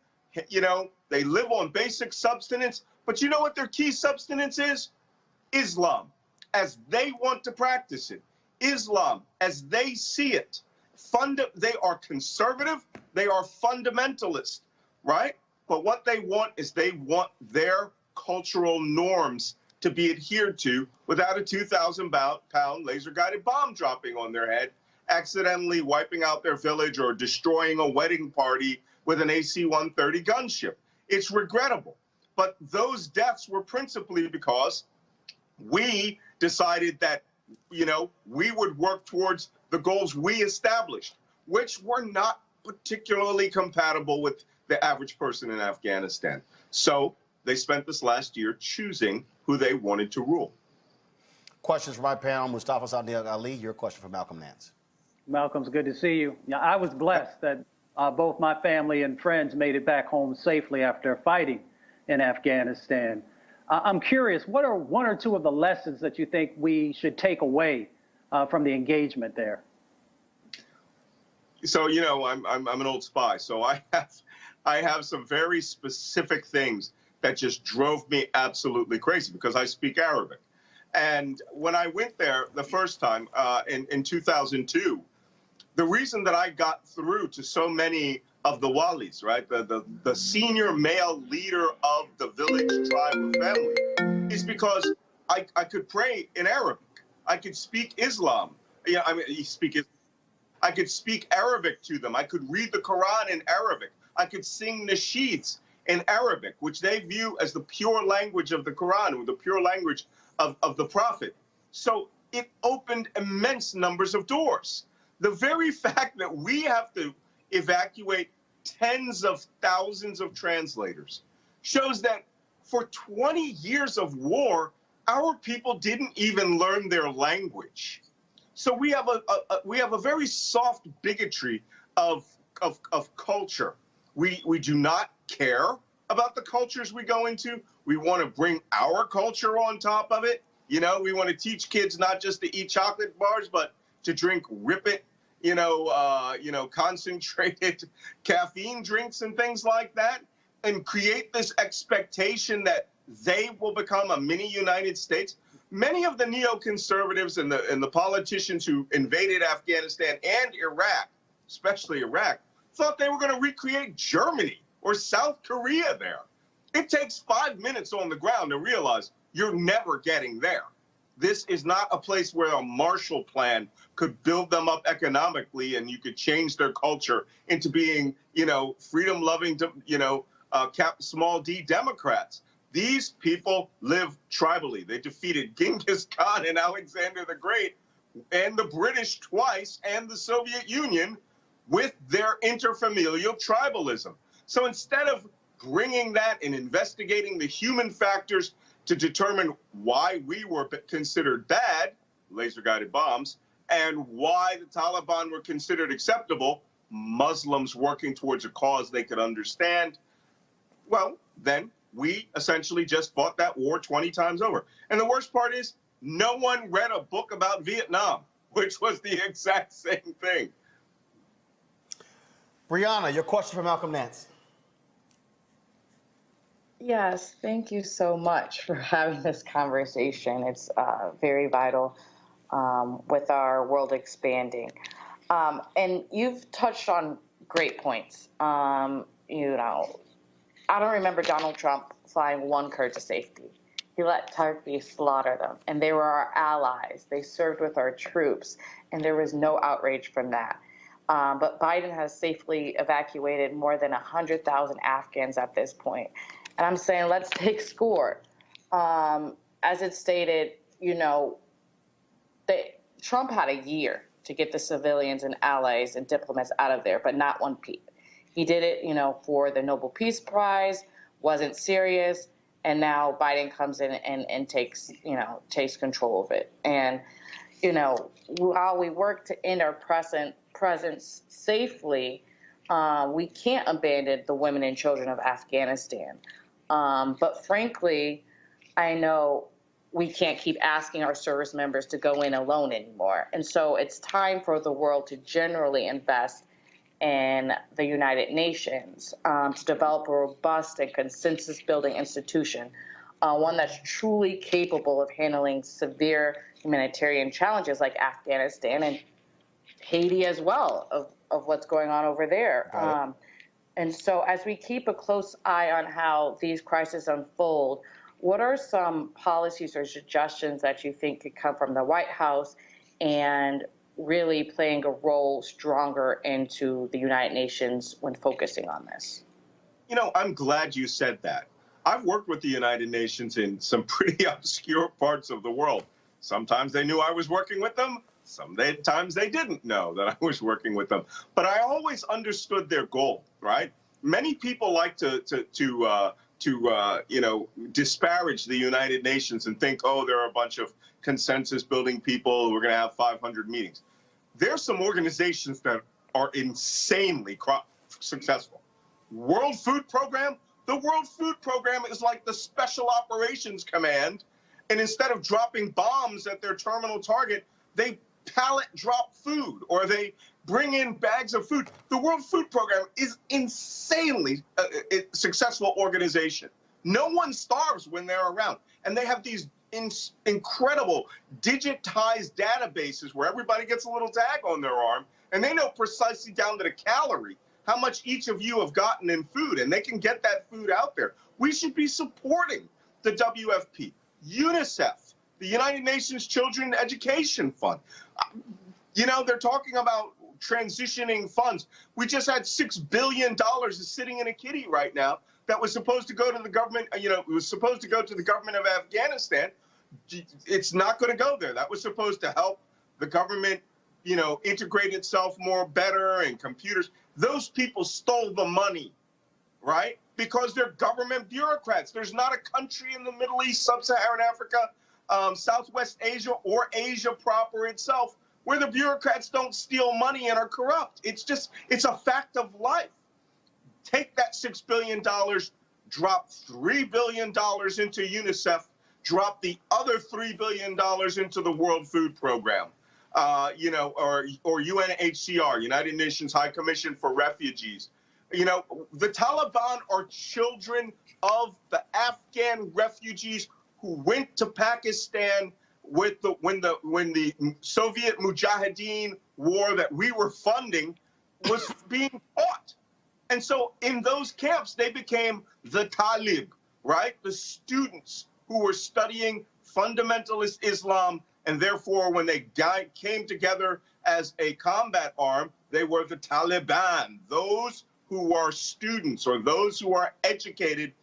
Speaker 14: You know, they live on basic subsistence. But you know what their key subsistence is? Islam, as they want to practice it. Islam, as they see it. They are conservative. They are fundamentalist, right? But what they want is they want their cultural norms to be adhered to without a 2,000-pound laser-guided bomb dropping on their head, accidentally wiping out their village or destroying a wedding party with an AC-130 gunship. It's regrettable. But those deaths were principally because we decided that, you know, we would work towards the goals we established, which were not particularly compatible with the average person in Afghanistan. So they spent this last year choosing who they wanted to rule.
Speaker 1: Questions from my panel. Mustafa Sadiq Ali, your question for Malcolm Nance.
Speaker 15: Malcolm's good to see you. Yeah, I was blessed that both my family and friends made it back home safely after fighting in Afghanistan. I'm curious, what are one or two of the lessons that you think we should take away from the engagement there?
Speaker 14: So, you know, I'm an old spy, so I have some very specific things that just drove me absolutely crazy because I speak Arabic. And when I went there the first time in 2002, the reason that I got through to so many of the walis, right, the senior male leader of the village, tribe, or family, is because I could pray in Arabic. I could speak Islam. Yeah, I mean, I could speak Arabic to them. I could read the Quran in Arabic. I could sing nasheeds in Arabic, which they view as the pure language of the Quran, or the pure language of the Prophet. So it opened immense numbers of doors. The very fact that we have to evacuate tens of thousands of translators shows that for 20 years of war, our people didn't even learn their language. So we have a very soft bigotry of culture. We do not care about the cultures we go into. We want to bring our culture on top of it. You know, we want to teach kids not just to eat chocolate bars, but to drink Rip It, concentrated caffeine drinks and things like that, and create this expectation that they will become a mini United States. Many of the neoconservatives and the politicians who invaded Afghanistan and Iraq, especially Iraq, thought they were going to recreate Germany or South Korea there. It takes 5 minutes on the ground to realize you're never getting there. This is not a place where a Marshall Plan could build them up economically and you could change their culture into being, freedom-loving, small d Democrats. These people live tribally. They defeated Genghis Khan and Alexander the Great and the British twice and the Soviet Union with their interfamilial tribalism. So instead of bringing that and investigating the human factors to determine why we were considered bad, laser-guided bombs, and why the Taliban were considered acceptable, Muslims working towards a cause they could understand, well, then we essentially just fought that war 20 times over. And the worst part is no one read a book about Vietnam, which was the exact same thing.
Speaker 1: Brianna, your question for Malcolm Nance.
Speaker 16: Yes, thank you so much for having this conversation. It's very vital with our world expanding. And you've touched on great points. I don't remember Donald Trump flying one Kurd to safety. He let Turkey slaughter them, and they were our allies. They served with our troops, and there was no outrage from that. But Biden has safely evacuated more than 100,000 Afghans at this point. And I'm saying, let's take score. As it stated, Trump had a year to get the civilians and allies and diplomats out of there, but not one peep. He did it, for the Nobel Peace Prize, wasn't serious, and now Biden comes in and takes control of it. And, while we work to end our presence safely, we can't abandon the women and children of Afghanistan. But frankly, I know we can't keep asking our service members to go in alone anymore. And so it's time for the world to generally invest in the United Nations to develop a robust and consensus-building institution, one that's truly capable of handling severe humanitarian challenges like Afghanistan and Haiti as well, of what's going on over there. And so as we keep a close eye on how these crises unfold, what are some policies or suggestions that you think could come from the White House and really playing a role stronger into the United Nations when focusing on this?
Speaker 14: I'm glad you said that. I've worked with the United Nations in some pretty obscure parts of the world. Sometimes they knew I was working with them. Sometimes they didn't know that I was working with them. But I always understood their goal, right? Many people like to disparage the United Nations and think, oh, there are a bunch of consensus-building people. We're going to have 500 meetings. There's some organizations that are insanely successful. World Food Program. The World Food Program is like the Special Operations Command. And instead of dropping bombs at their terminal target, they pallet drop food or they bring in bags of food. The World Food Program is insanely successful organization. No one starves when they're around. And they have these incredible digitized databases where everybody gets a little tag on their arm and they know precisely down to the calorie how much each of you have gotten in food, and they can get that food out there. We should be supporting the WFP, UNICEF, the United Nations Children Education Fund. They're talking about transitioning funds. We just had $6 billion sitting in a kitty right now that was supposed to go to the government, it was supposed to go to the government of Afghanistan. It's not going to go there. That was supposed to help the government, integrate itself better and computers. Those people stole the money, right? Because they're government bureaucrats. There's not a country in the Middle East, Sub-Saharan Africa, Southwest Asia, or Asia proper itself where the bureaucrats don't steal money and are corrupt. It's a fact of life. Take that $6 billion, drop $3 billion into UNICEF, drop the other $3 billion into the World Food Program, or UNHCR, United Nations High Commission for Refugees. You know, the Taliban are children of the Afghan refugees who went to Pakistan with when the Soviet Mujahideen war that we were funding was being fought. And so in those camps, they became the Talib, right? The students who were studying fundamentalist Islam, and therefore when they came together as a combat arm, they were the Taliban, those who are students or those who are educated,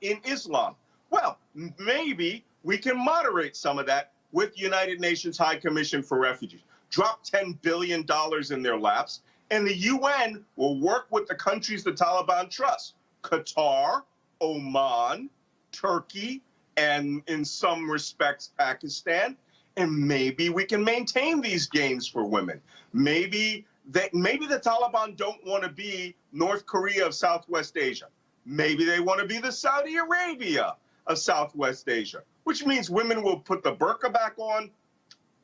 Speaker 14: in Islam. Well, maybe we can moderate some of that with United Nations High Commission for Refugees. Drop $10 billion in their laps, and the UN will work with the countries the Taliban trust. Qatar, Oman, Turkey, and in some respects, Pakistan. And maybe we can maintain these gains for women. Maybe the Taliban don't want to be North Korea of Southwest Asia. Maybe they want to be the Saudi Arabia of Southwest Asia, which means women will put the burqa back on.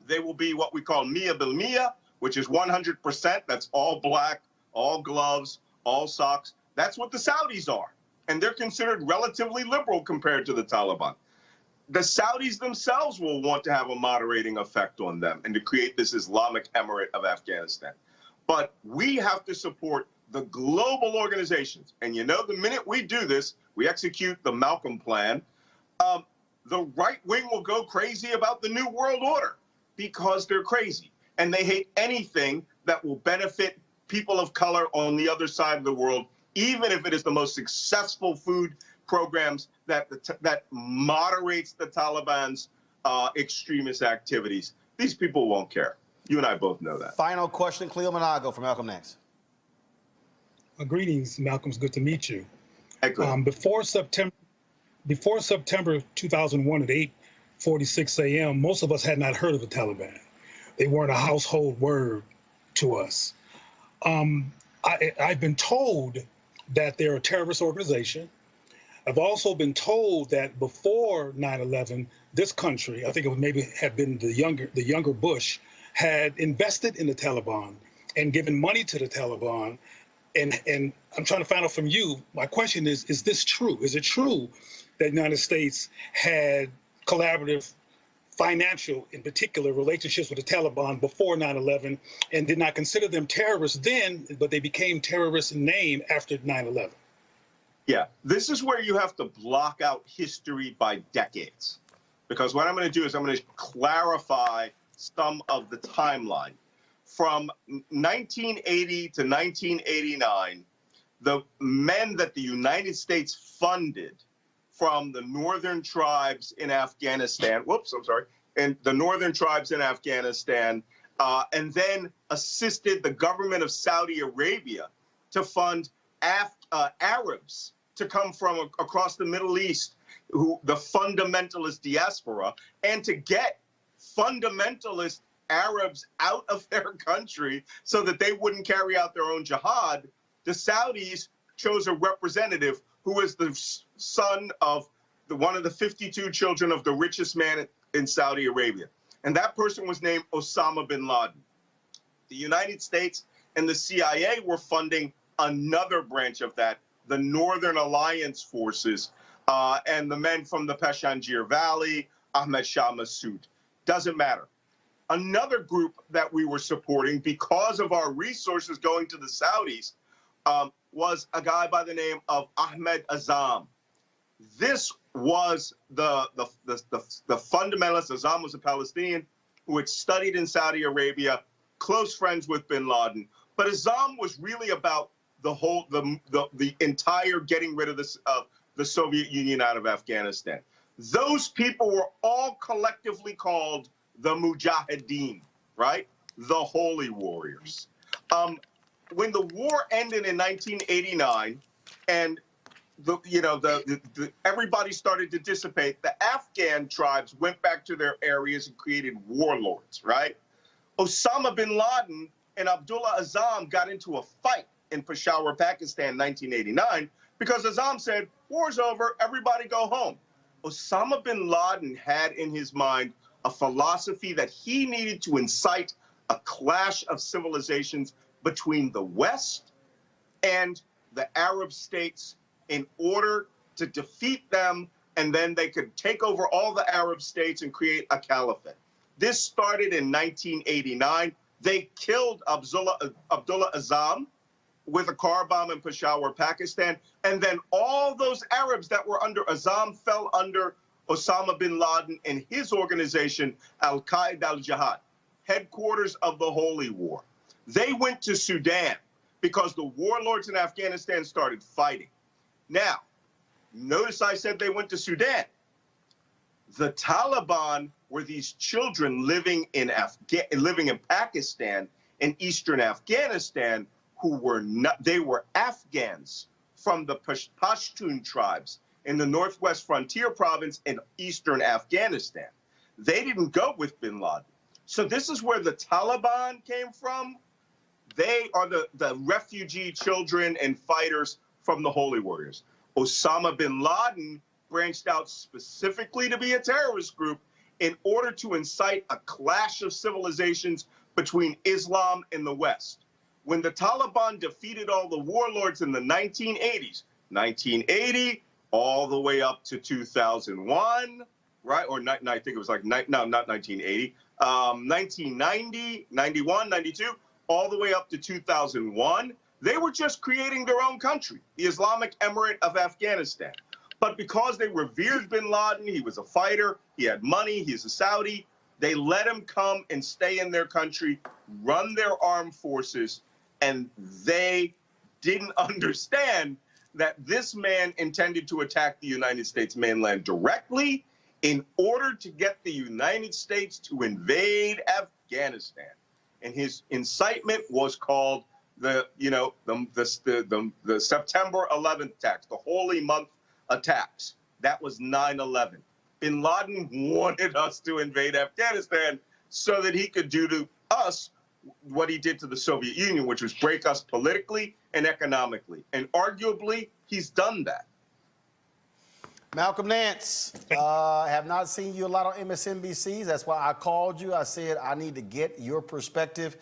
Speaker 14: They will be what we call Mia bil Mia, which is 100%. That's all black, all gloves, all socks. That's what the Saudis are. And they're considered relatively liberal compared to the Taliban. The Saudis themselves will want to have a moderating effect on them and to create this Islamic Emirate of Afghanistan. But we have to support the global organizations. And you know, the minute we do this, we execute the Malcolm Plan, the right wing will go crazy about the New World Order because they're crazy. And they hate anything that will benefit people of color on the other side of the world, even if it is the most successful food programs that moderates the Taliban's extremist activities. These people won't care. You and I both know that.
Speaker 1: Final question, Cleo Monago from Malcolm X.
Speaker 17: Greetings, Malcolm. It's good to meet you.
Speaker 14: Hey,
Speaker 17: before September 2001 at 8:46 a.m., most of us had not heard of the Taliban. They weren't a household word to us. I've been told that they're a terrorist organization. I've also been told that before 9/11, this country, I think it would maybe have been the younger Bush, had invested in the Taliban and given money to the Taliban. And I'm trying to find out from you, my question is this true? Is it true that the United States had collaborative financial, in particular, relationships with the Taliban before 9/11 and did not consider them terrorists then, but they became terrorists in name after 9/11?
Speaker 14: Yeah, this is where you have to block out history by decades. Because what I'm going to do is I'm going to clarify some of the timeline. From 1980 to 1989, the men that the United States funded from the northern tribes in Afghanistan, and the northern tribes in Afghanistan, and then assisted the government of Saudi Arabia to fund Arabs to come from across the Middle East, the fundamentalist diaspora, and to get fundamentalist Arabs out of their country so that they wouldn't carry out their own jihad. The Saudis chose a representative who is the son of one of the 52 children of the richest man in Saudi Arabia. And that person was named Osama bin Laden. The United States and the CIA were funding another branch of that, the Northern Alliance forces, and the men from the Pashanjir Valley, Ahmed Shah Massoud. Doesn't matter. Another group that we were supporting because of our resources going to the Saudis was a guy by the name of Ahmed Azam. This was the fundamentalist. Azam was a Palestinian who had studied in Saudi Arabia, close friends with bin Laden. But Azam was really about the entire getting rid of the Soviet Union out of Afghanistan. Those people were all collectively called the Mujahideen, right? The Holy Warriors. When the war ended in 1989, and everybody started to dissipate, the Afghan tribes went back to their areas and created warlords, right? Osama bin Laden and Abdullah Azam got into a fight in Peshawar, Pakistan, in 1989, because Azam said, war's over, everybody go home. Osama bin Laden had in his mind a philosophy that he needed to incite a clash of civilizations between the West and the Arab states in order to defeat them, and then they could take over all the Arab states and create a caliphate. This started in 1989. They killed Abdullah Azzam with a car bomb in Peshawar, Pakistan. And then all those Arabs that were under Azzam fell under Osama bin Laden and his organization, Al-Qaeda al-Jihad, headquarters of the Holy War. They went to Sudan because the warlords in Afghanistan started fighting. Now, notice I said they went to Sudan. The Taliban were these children living in Pakistan and eastern Afghanistan who were not, they were Afghans from the Pashtun tribes in the northwest frontier province in eastern Afghanistan. They didn't go with bin Laden. So this is where the Taliban came from. They are the refugee children and fighters from the Holy Warriors. Osama bin Laden branched out specifically to be a terrorist group in order to incite a clash of civilizations between Islam and the West. When the Taliban defeated all the warlords in the 1980s, 1980 all the way up to 2001, right? Or I think it was like, no, not 1980, 1990, 91, 92, all the way up to 2001, they were just creating their own country, the Islamic Emirate of Afghanistan. But because they revered bin Laden, he was a fighter, he had money, he's a Saudi, they let him come and stay in their country, run their armed forces, and they didn't understand that this man intended to attack the United States mainland directly in order to get the United States to invade Afghanistan. And his incitement was called the September 11th attacks, the holy month attacks. That was 9/11. Bin Laden wanted us to invade Afghanistan so that he could do to us what he did to the Soviet Union, which was break us politically and economically. And arguably, he's done that.
Speaker 1: Malcolm Nance, have not seen you a lot on MSNBCs. That's why I called you. I said I need to get your perspective.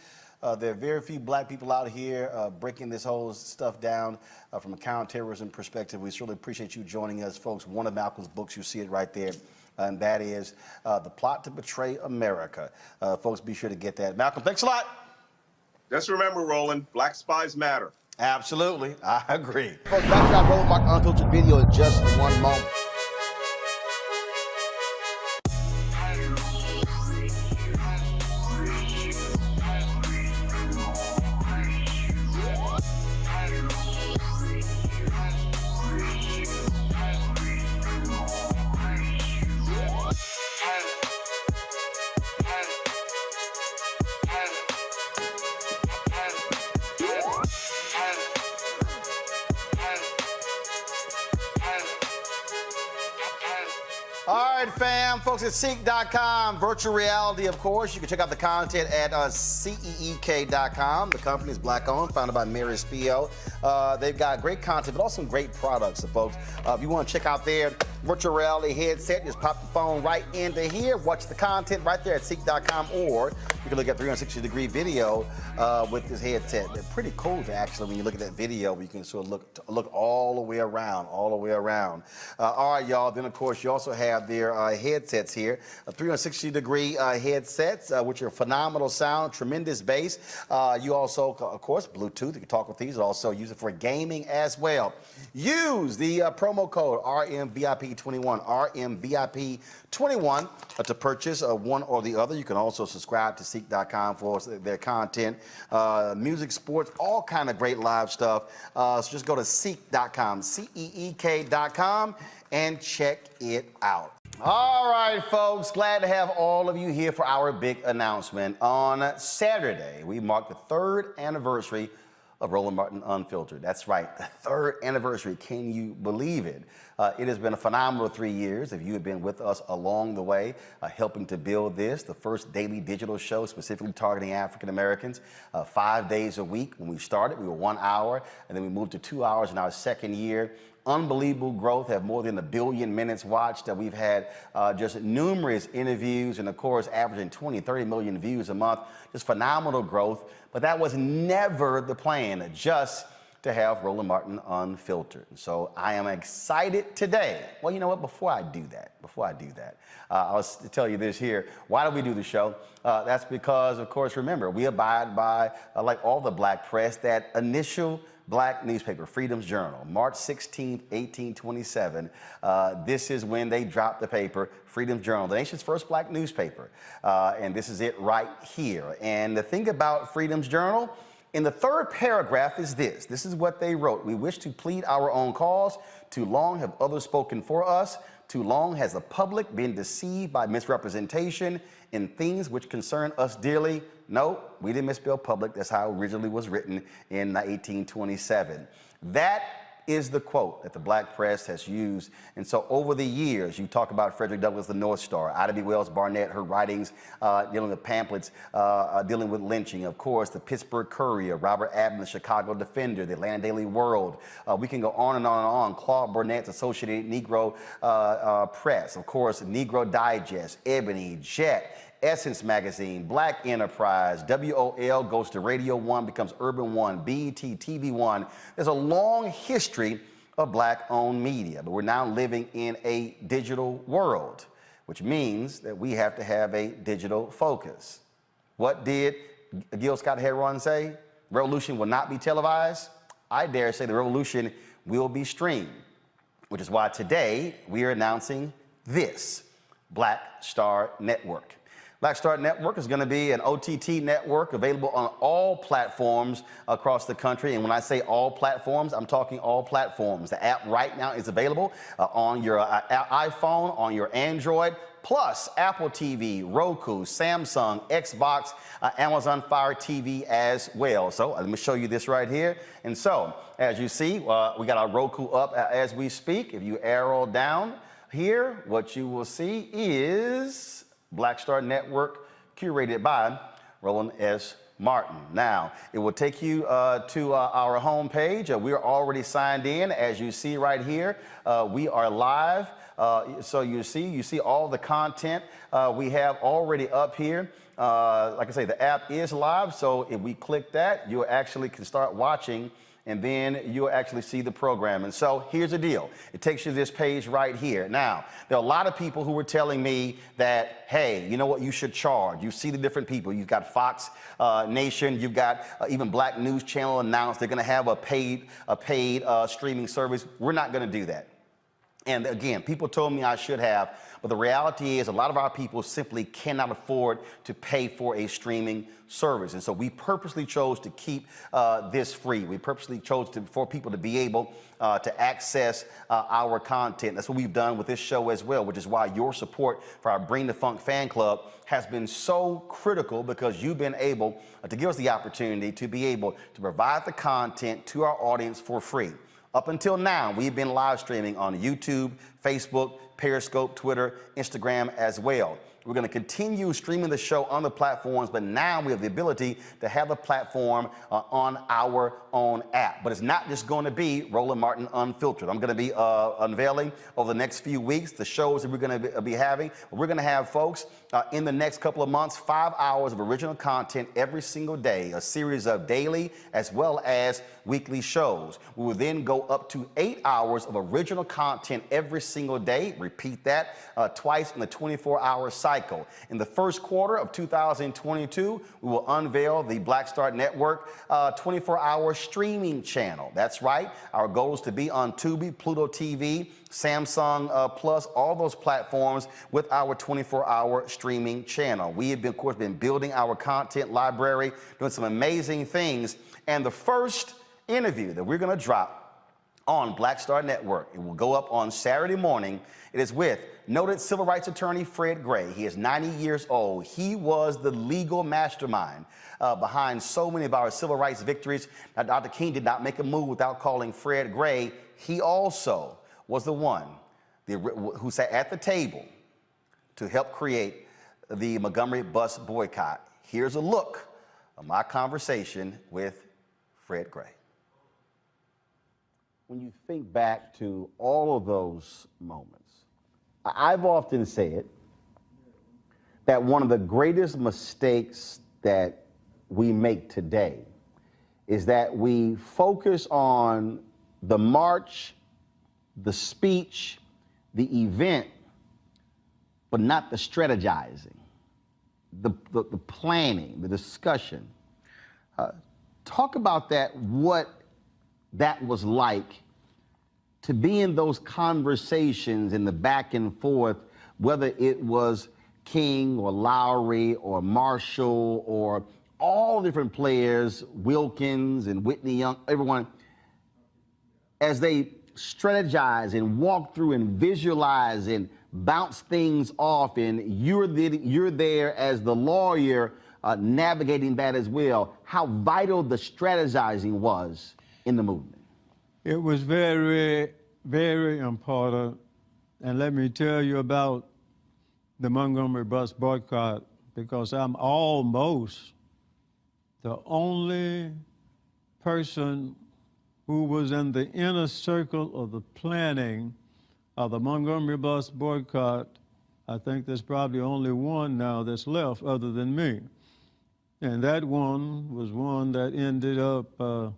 Speaker 1: There are very few black people out here breaking this whole stuff down from a counterterrorism perspective. We certainly appreciate you joining us, folks. One of Malcolm's books, you see it right there, and that is The Plot to Betray America. Folks, be sure to get that. Malcolm, thanks a lot.
Speaker 14: Just remember, Roland, black spies matter.
Speaker 1: Absolutely, I agree. Folks, back to our Roland Mark Unfiltered video in just one moment. All right, fam, folks at CEEK.com, virtual reality, of course. You can check out the content at CEEK.com. The company is black-owned, founded by Mary Spio. They've got great content, but also some great products, so folks. If you want to check out their virtual reality headset, just pop the phone right into here, watch the content right there at CEEK.com, or you can look at 360-degree video with this headset. They're pretty cool, actually, when you look at that video. You can sort of look all the way around, all right, y'all. Then, of course, you also have their headsets here, 360-degree headsets, which are phenomenal sound, tremendous bass. You also, of course, Bluetooth. You can talk with these. Also use it for gaming as well. Use the promo code RMVIP21, RMVIP21 to purchase one or the other. You can also subscribe to CEEK.com for their content, music, sports, all kind of great live stuff. So just go to CEEK.com, CEEK.com, and check it out. All right, folks, glad to have all of you here for our big announcement. On Saturday, we mark the 3rd anniversary of Roland Martin Unfiltered. That's right, the 3rd anniversary. Can you believe it? It has been a phenomenal 3 years. If you have been with us along the way, helping to build this, the first daily digital show specifically targeting African Americans, 5 days a week. When we started, we were 1 hour, and then we moved to 2 hours in our 2nd year. Unbelievable growth, have more than 1 billion minutes watched. We've had just numerous interviews, and of course, averaging 20, 30 million views a month. Just phenomenal growth, but that was never the plan. Just to have Roland Martin Unfiltered. So I am excited today. Well, you know what? Before I do that, I'll tell you this here. Why do we do the show? That's because, of course, remember, we abide by, like all the black press, that initial black newspaper, Freedom's Journal, March 16th, 1827. This is when they dropped the paper, Freedom's Journal, the nation's first black newspaper. And this is it right here. And the thing about Freedom's Journal, in the third paragraph is this. This is what they wrote. We wish to plead our own cause. Too long have others spoken for us. Too long has the public been deceived by misrepresentation in things which concern us dearly. No, we didn't misspell public. That's how it originally was written in 1827. That is the quote that the black press has used. And so over the years, you talk about Frederick Douglass, the North Star, Ida B. Wells Barnett, her writings dealing with pamphlets, dealing with lynching. Of course, the Pittsburgh Courier, Robert Abner, the Chicago Defender, the Atlanta Daily World. We can go on and on and on. Claude Burnett's Associated Negro Press. Of course, Negro Digest, Ebony, Jet, Essence Magazine, Black Enterprise, WOL goes to Radio 1, becomes Urban 1, BET, TV 1. There's a long history of black-owned media, but we're now living in a digital world, which means that we have to have a digital focus. What did Gil Scott-Heron say? Revolution will not be televised. I dare say the revolution will be streamed, which is why today we are announcing this Black Star Network. Black Star Network is going to be an OTT network available on all platforms across the country. And when I say all platforms, I'm talking all platforms. The app right now is available on your iPhone, on your Android, plus Apple TV, Roku, Samsung, Xbox, Amazon Fire TV as well. So let me show you this right here. And so, as you see, we got our Roku up as we speak. If you arrow down here, what you will see is Black Star Network, curated by Roland S. Martin. Now, it will take you to our homepage. We are already signed in, as you see right here. We are live. So you see all the content we have already up here. Like I say, the app is live. So if we click that, you actually can start watching, and then you'll actually see the program. And so here's the deal. It takes you to this page right here. Now, there are a lot of people who were telling me that, hey, you know what, you should charge. You see the different people. You've got Fox Nation. You've got even Black News Channel announced they're going to have a paid streaming service. We're not going to do that. And again, people told me I should have, but the reality is a lot of our people simply cannot afford to pay for a streaming service. And so we purposely chose to keep this free. We purposely chose for people to be able to access our content. That's what we've done with this show as well, which is why your support for our Bring the Funk fan club has been so critical, because you've been able to give us the opportunity to be able to provide the content to our audience for free. Up until now, we've been live streaming on YouTube, Facebook, Periscope, Twitter, Instagram as well. We're going to continue streaming the show on the platforms, but now we have the ability to have the platform on our own app. But it's not just going to be Roland Martin Unfiltered. I'm going to be unveiling over the next few weeks the shows that we're going to be having. We're going to have, folks, in the next couple of months, 5 hours of original content every single day, a series of daily as well as weekly shows. We will then go up to 8 hours of original content every single day. Repeat that twice in the 24-hour cycle. In the first quarter of 2022, we will unveil the Black Star Network 24-hour streaming channel. That's right. Our goal is to be on Tubi, Pluto TV, Samsung Plus, all those platforms with our 24-hour streaming channel. We have, of course, been building our content library, doing some amazing things. And the first interview that we're going to drop on Black Star Network, it will go up on Saturday morning. It is with noted civil rights attorney Fred Gray. He is 90 years old. He was the legal mastermind behind so many of our civil rights victories. Now, Dr. King did not make a move without calling Fred Gray. He also was the one who sat at the table to help create the Montgomery bus boycott. Here's a look of my conversation with Fred Gray. When you think back to all of those moments, I've often said that one of the greatest mistakes that we make today is that we focus on the march, the speech, the event, but not the strategizing, the planning, the discussion. Talk about that, what that was like to be in those conversations in the back and forth, whether it was King or Lowry or Marshall or all different players, Wilkins and Whitney Young, everyone, as they strategize and walk through and visualize and bounce things off, and you're there as the lawyer navigating that as well, how vital the strategizing was in the movement.
Speaker 18: It was very, very important. And let me tell you about the Montgomery bus boycott, because I'm almost the only person who was in the inner circle of the planning of the Montgomery bus boycott. I think there's probably only one now that's left other than me. And that one was one that ended up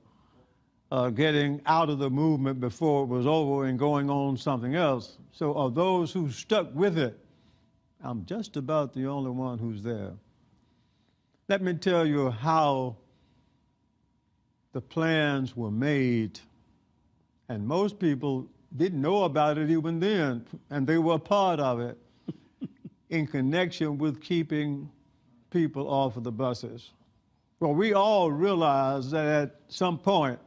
Speaker 18: getting out of the movement before it was over and going on something else. So of those who stuck with it, I'm just about the only one who's there. Let me tell you how the plans were made, and most people didn't know about it even then, and they were a part of it in connection with keeping people off of the buses. Well, we all realized that at some point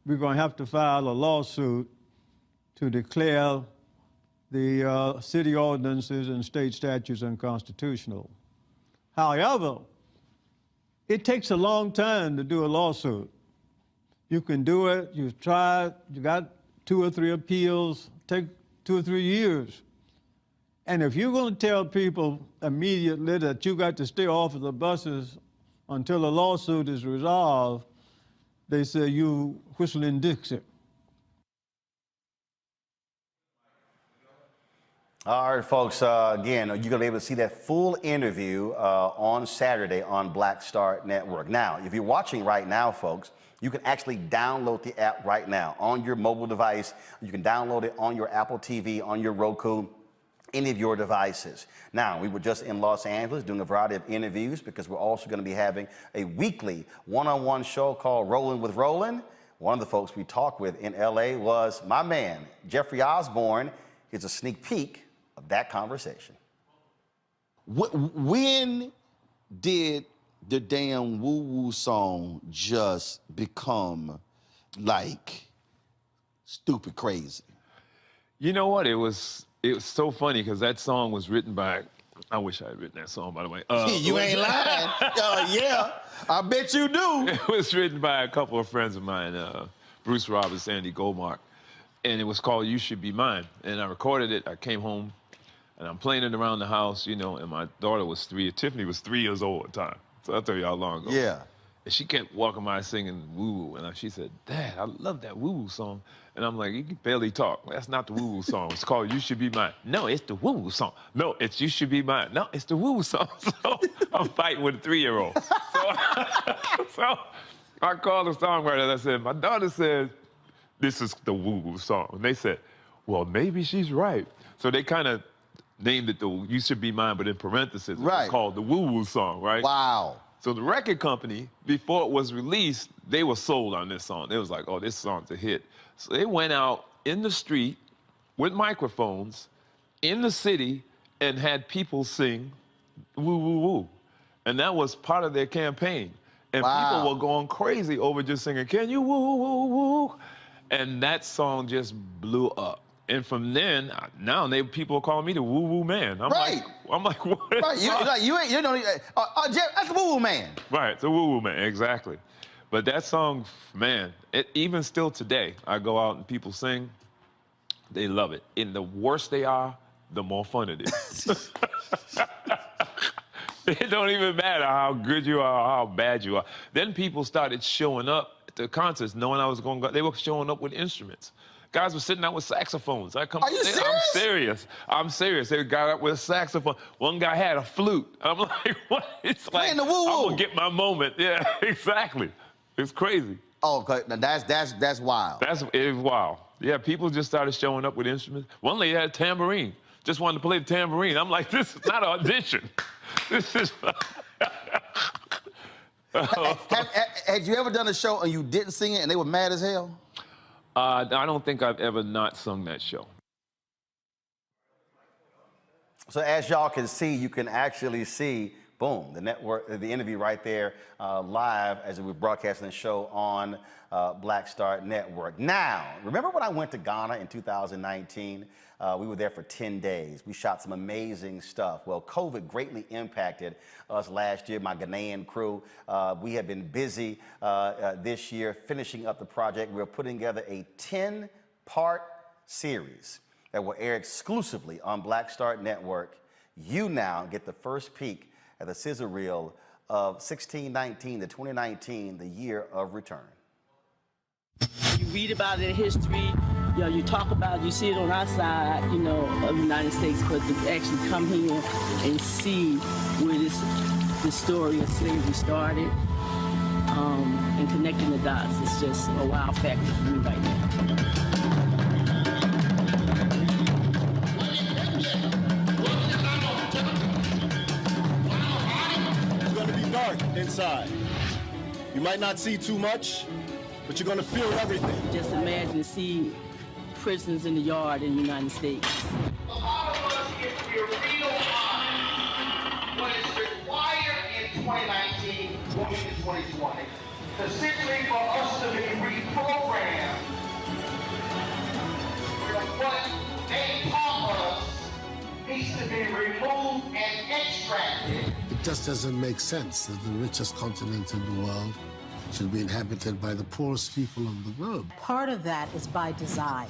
Speaker 18: we're going to have to file a lawsuit to declare the city ordinances and state statutes unconstitutional. However, it takes a long time to do a lawsuit. You can do it, you've tried, you got 2 or 3 appeals, take 2 or 3 years. And if you're going to tell people immediately that you got to stay off of the buses until the lawsuit is resolved, they say you whistling Dixie.
Speaker 1: All right, folks, again, you're going to be able to see that full interview on Saturday on Black Star Network. Now, if you're watching right now, folks, you can actually download the app right now on your mobile device. You can download it on your Apple TV, on your Roku, any of your devices. Now, we were just in Los Angeles doing a variety of interviews because we're also going to be having a weekly one-on-one show called Rolling with Roland. One of the folks we talked with in LA was my man, Jeffrey Osborne. Here's a sneak peek of that conversation. When did the damn woo-woo song just become like stupid crazy?
Speaker 19: You know what? It was so funny because that song was written by, I wish I had written that song, by the way.
Speaker 1: You ain't lying. Yeah, I bet you do.
Speaker 19: It was written by a couple of friends of mine, Bruce Roberts, Andy Goldmark, and it was called You Should Be Mine. And I recorded it. I came home, and I'm playing it around the house, you know, and my daughter was 3. Tiffany was 3 years old at the time. So I'll tell you how long ago.
Speaker 1: Yeah.
Speaker 19: And she kept walking by singing woo-woo. And she said, Dad, I love that woo-woo song. And I'm like, you can barely talk. That's not the woo-woo song. It's called You Should Be Mine. No, it's the woo-woo song. No, it's You Should Be Mine. No, it's the woo-woo song. So I'm fighting with a 3-year-old. So I called the songwriter and I said, my daughter says, this is the woo-woo song. And they said, well, maybe she's right. So they kind of named it the You Should Be Mine, but in parentheses,
Speaker 1: right.
Speaker 19: It's called the woo-woo song, right?
Speaker 1: Wow.
Speaker 19: So the record company, before it was released, they were sold on this song. They was like, oh, this song's a hit. So they went out in the street with microphones in the city and had people sing woo, woo, woo. And that was part of their campaign. And people were going crazy over just singing, can you woo, woo, woo? And that song just blew up. And from then, now people are calling me the woo-woo man. I'm like, what?
Speaker 1: Right, you know, Jeff, that's the woo-woo man.
Speaker 19: Right, it's a woo-woo man, exactly. But that song, man, even still today, I go out and people sing, they love it. And the worse they are, the more fun it is. It don't even matter how good you are or how bad you are. Then people started showing up at the concerts knowing I was going to go. They were showing up with instruments. Guys were sitting out with saxophones. Are you serious? I'm serious. I'm serious. They got up with a saxophone. One guy had a flute. I'm like, what? It's like, I'm going to get my moment. Yeah, exactly. It's crazy.
Speaker 1: Oh, okay. Now that's wild.
Speaker 19: It was wild. Yeah, people just started showing up with instruments. One lady had a tambourine. Just wanted to play the tambourine. I'm like, this is not an audition. This is...
Speaker 1: Had you ever done a show and you didn't sing it and they were mad as hell?
Speaker 19: I don't think I've ever not sung that show.
Speaker 1: So as y'all can see, you can actually see, boom, the network, the interview right there live as we're broadcasting the show on Black Star Network. Now, remember when I went to Ghana in 2019? We were there for 10 days. We shot some amazing stuff. Well, COVID greatly impacted us last year, my Ghanaian crew. We have been busy this year finishing up the project. We're putting together a 10-part series that will air exclusively on Black Star Network. You now get the first peek at the sizzle reel of 1619 to 2019, the year of return.
Speaker 20: You read about it in history, you know, you talk about it, you see it on our side, you know, of the United States, but to actually come here and see where this story of slavery started and connecting the dots is just a wow factor for me right now.
Speaker 21: Dark inside. You might not see too much, but you're gonna feel everything.
Speaker 20: Just imagine to see prisons in the yard in the United States.
Speaker 22: A lot of us, if we're real honest, what is required in 2019 going into 2020 is simply for us to be reprogrammed from what they taught us needs to be removed and extracted.
Speaker 23: It just doesn't make sense that the richest continent in the world should be inhabited by the poorest people of the globe.
Speaker 24: Part of that is by design.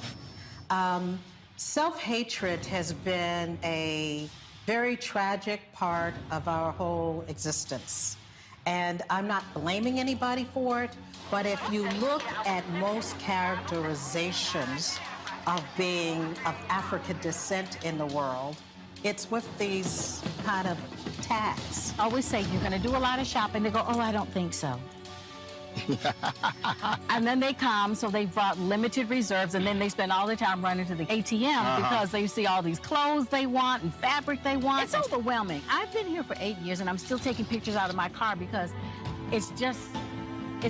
Speaker 24: Self-hatred has been a very tragic part of our whole existence. And I'm not blaming anybody for it, but if you look at most characterizations of being of African descent in the world, it's with these kind of tags.
Speaker 2: I always say, you're gonna do a lot of shopping. They go, oh, I don't think so. And then they come, so they brought limited reserves, and then they spend all their time running to the ATM because they see all these clothes they want and fabric they want. It's overwhelming. I've been here for 8 years, and I'm still taking pictures out of my car because it's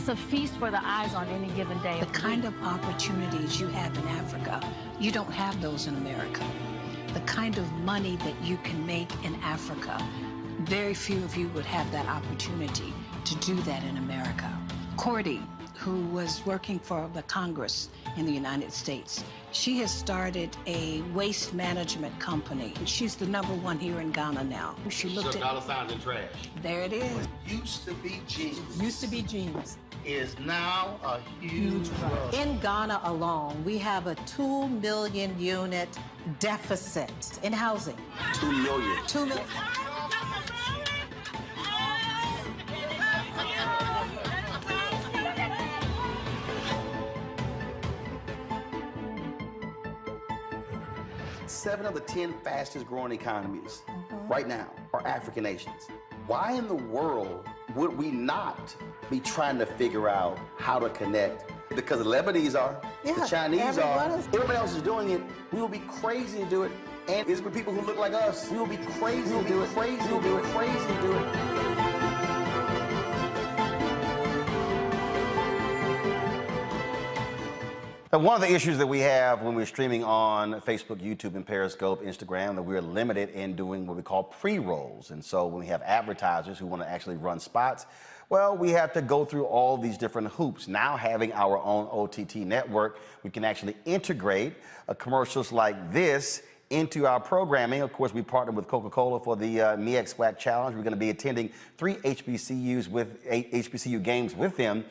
Speaker 2: a feast for the eyes on any given day.
Speaker 24: The kind of opportunities you have in Africa, you don't have those in America. The kind of money that you can make in Africa, very few of you would have that opportunity to do that in America. Cordy, who was working for the Congress in the United States, she has started a waste management company. She's the #1 here in Ghana now. She looked at
Speaker 1: dollar signs in trash.
Speaker 24: There it is.
Speaker 1: What used to be jeans.
Speaker 24: Used to be jeans.
Speaker 1: Is now a huge rush.
Speaker 24: In Ghana alone, we have a 2 million unit deficit in housing.
Speaker 1: 2 million.
Speaker 24: 2 million.
Speaker 1: Seven of the 10 fastest growing economies right now are African nations. Why in the world would we not be trying to figure out how to connect? Because the Lebanese are, the Chinese are, everybody else is doing it. We will be crazy to do it. And it's for people who look like us. We will be crazy to do it. Crazy to do it. Crazy to do it. And one of the issues that we have when we're streaming on Facebook, YouTube, and Periscope, Instagram, that we're limited in doing what we call pre-rolls. And so when we have advertisers who want to actually run spots, well, we have to go through all these different hoops. Now having our own OTT network, we can actually integrate commercials like this into our programming. Of course, we partnered with Coca-Cola for the MEX Swag Challenge. We're going to be attending 3 HBCUs with 8 HBCU games with them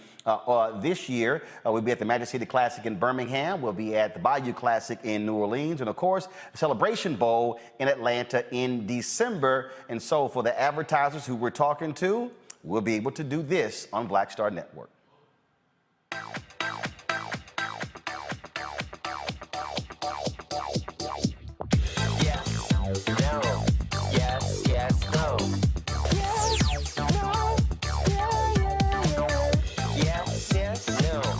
Speaker 1: this year. We'll be at the Magic City Classic in Birmingham. We'll be at the Bayou Classic in New Orleans. And of course, the Celebration Bowl in Atlanta in December. And so for the advertisers who we're talking to, we'll be able to do this on Black Star Network.
Speaker 22: Yes, no.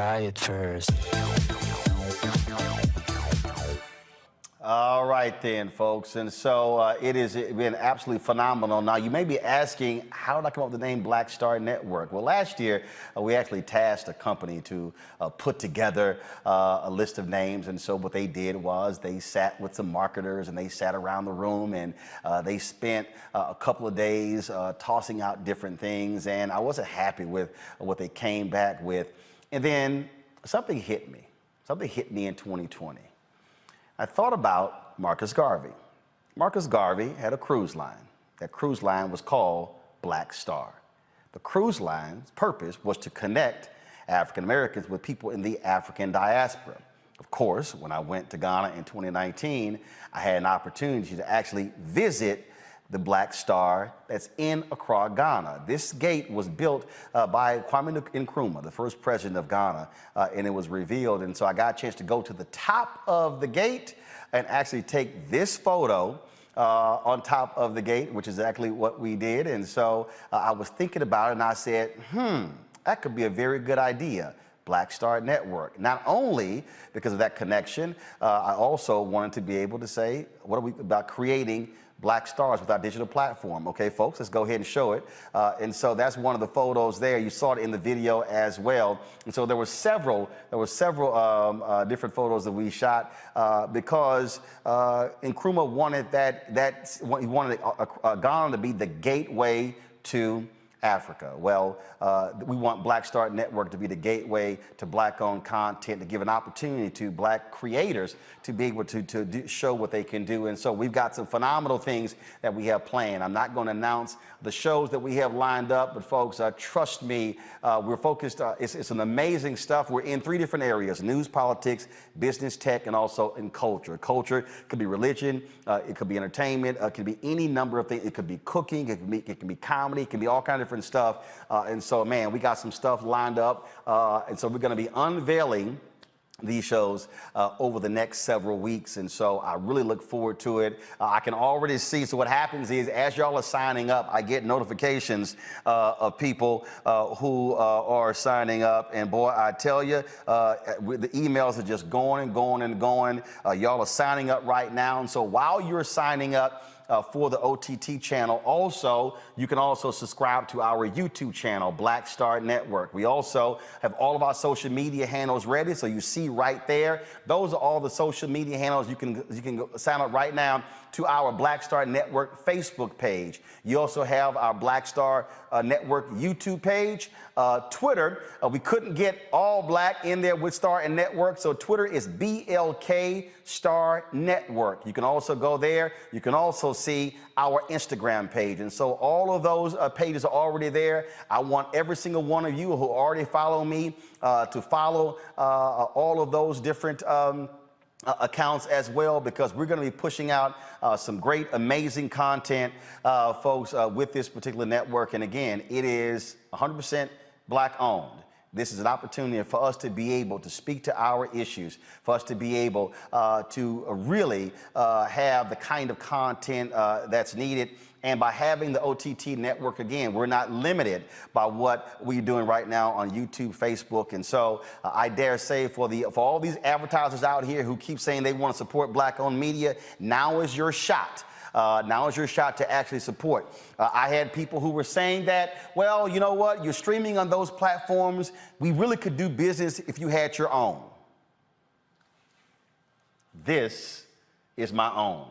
Speaker 3: try it first.
Speaker 1: All right then, folks. And so it has been absolutely phenomenal. Now, you may be asking, how did I come up with the name Black Star Network? Well, last year, we actually tasked a company to put together a list of names. And so what they did was they sat with some marketers and they sat around the room and they spent a couple of days tossing out different things. And I wasn't happy with what they came back with. And then something hit me. Something hit me in 2020. I thought about Marcus Garvey. Marcus Garvey had a cruise line. That cruise line was called Black Star. The cruise line's purpose was to connect African Americans with people in the African diaspora. Of course, when I went to Ghana in 2019, I had an opportunity to actually visit the Black Star that's in Accra, Ghana. This gate was built by Kwame Nkrumah, the first president of Ghana, and it was revealed. And so I got a chance to go to the top of the gate and actually take this photo on top of the gate, which is exactly what we did. And so I was thinking about it and I said, that could be a very good idea. Black Star Network. Not only because of that connection, I also wanted to be able to say, what are we about creating Black Stars with our digital platform? Okay, folks, let's go ahead and show it. And so that's one of the photos there. You saw it in the video as well. And so there were several different photos that we shot because Nkrumah wanted he wanted Ghana to be the gateway to Africa. Well, we want Black Star Network to be the gateway to Black-owned content, to give an opportunity to Black creators to be able to show what they can do. And so we've got some phenomenal things that we have planned. I'm not going to announce the shows that we have lined up, but folks, trust me, we're focused. It's an amazing stuff. We're in 3 different areas: news, politics, business, tech, and also in culture. Culture could be religion, it could be entertainment, it could be any number of things. It could be cooking, it can be comedy, it can be all kinds of different stuff. And so, man, we got some stuff lined up. And so we're going to be unveiling these shows over the next several weeks. And so I really look forward to it. I can already see. So what happens is, as y'all are signing up, I get notifications of people who are signing up. And boy, I tell you, the emails are just going and going and going. Y'all are signing up right now. And so while you're signing up for the OTT channel, also, you can also subscribe to our YouTube channel, Black Star Network. We also have all of our social media handles ready, so you see right there. Those are all the social media handles. You can go sign up right now to our Black Star Network Facebook page. You also have our Black Star Network YouTube page. Twitter, we couldn't get all black in there with Star and Network, so Twitter is BLK Star Network. You can also go there. You can also see our Instagram page. And so all of those pages are already there. I want every single one of you who already follow me to follow all of those different accounts as well, because we're going to be pushing out some great, amazing content, folks, with this particular network. And again, it is 100% Black owned. This is an opportunity for us to be able to speak to our issues, for us to be able to really have the kind of content that's needed. And by having the OTT network, again, we're not limited by what we're doing right now on YouTube, Facebook. And so I dare say for all these advertisers out here who keep saying they want to support Black-owned media, now is your shot. Now is your shot to actually support. I had people who were saying that, well, you know what, you're streaming on those platforms. We really could do business if you had your own. This is my own.